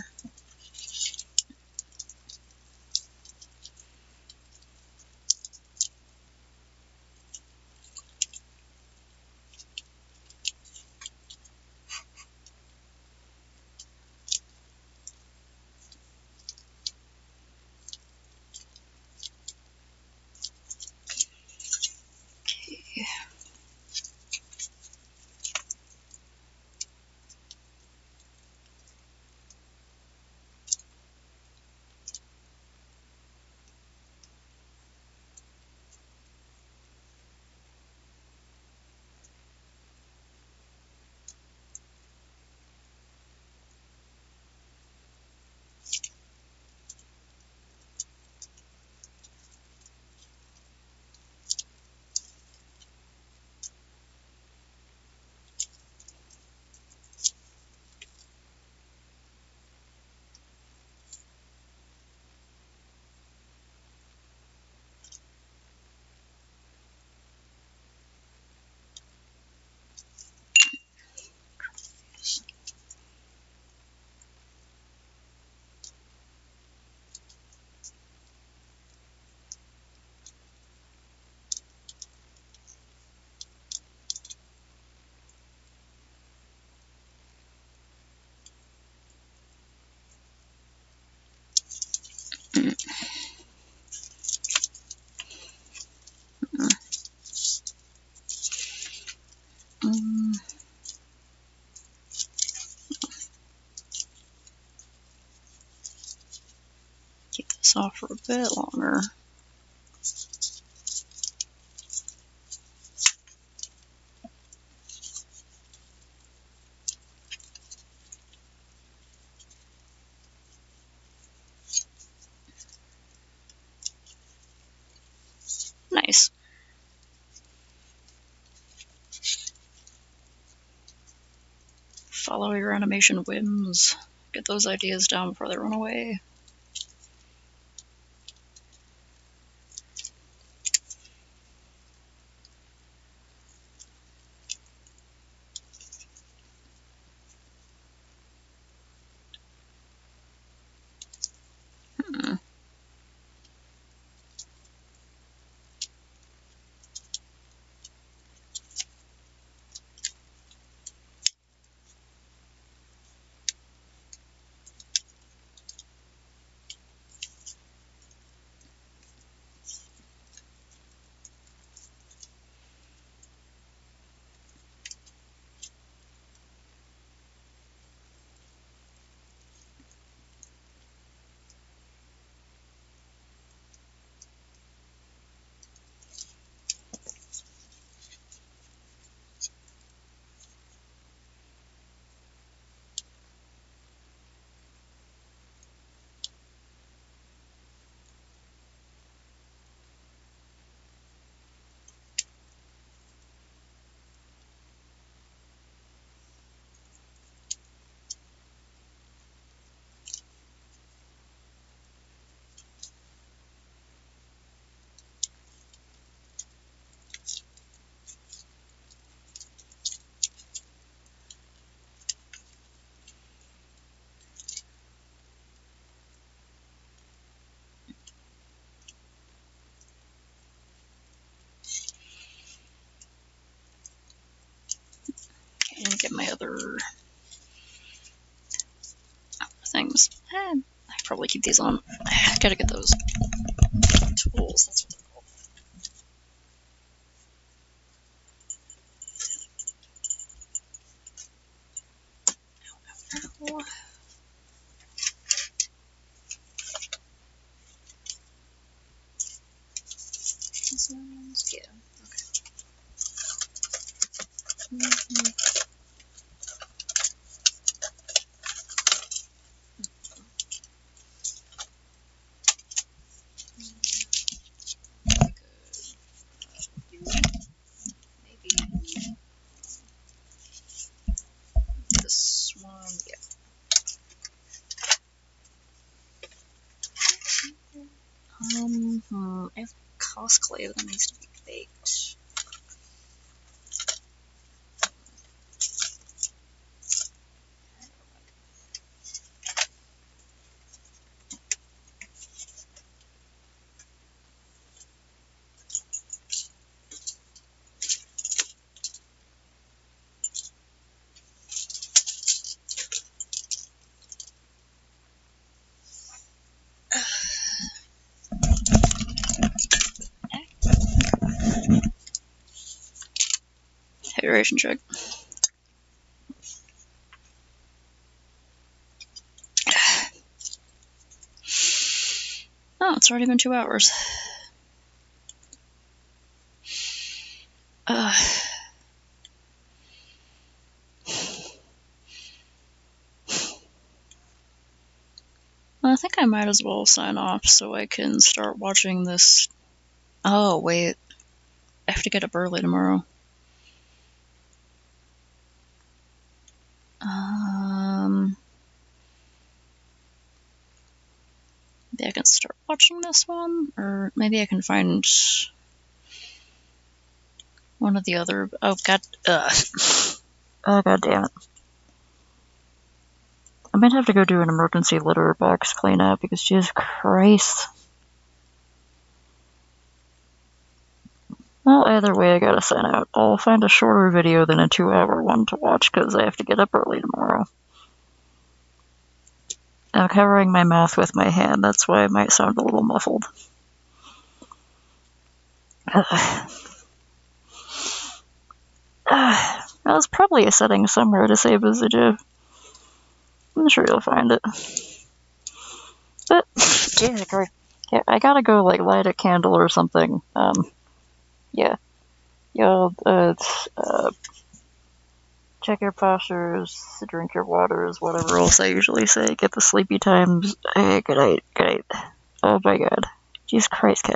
A: Okay. Mm, keep this off for a bit longer. Nice. Follow your animation whims. Get those ideas down before they run away. get my other things. I probably keep these on. Gotta get those tools. That's what they're called. Ow, ow, ow. Yeah. Okay. Maybe this one. Yeah. I have cosplay that needs to be baked. Hydration check. Oh, it's already been 2 hours. Well, I think I might as well sign off so I can start watching this. Oh, wait. I have to get up early tomorrow. Maybe I can start watching this one, or maybe I can find one of the other. Oh god, oh god damn it! I might have to go do an emergency litter box cleanup because Jesus Christ. Well, either way, I gotta sign out. I'll find a shorter video than a 2-hour one to watch because I have to get up early tomorrow. I'm covering my mouth with my hand, that's why I might sound a little muffled. There's probably a setting somewhere to save as a GIF. I'm sure you'll find it. But, Jesus Christ. Yeah, I gotta go, like, light a candle or something. Yeah. Y'all, check your postures, drink your waters, whatever else I usually say. Get the sleepy times. Good night, good night. Oh my god. Jesus Christ, cat.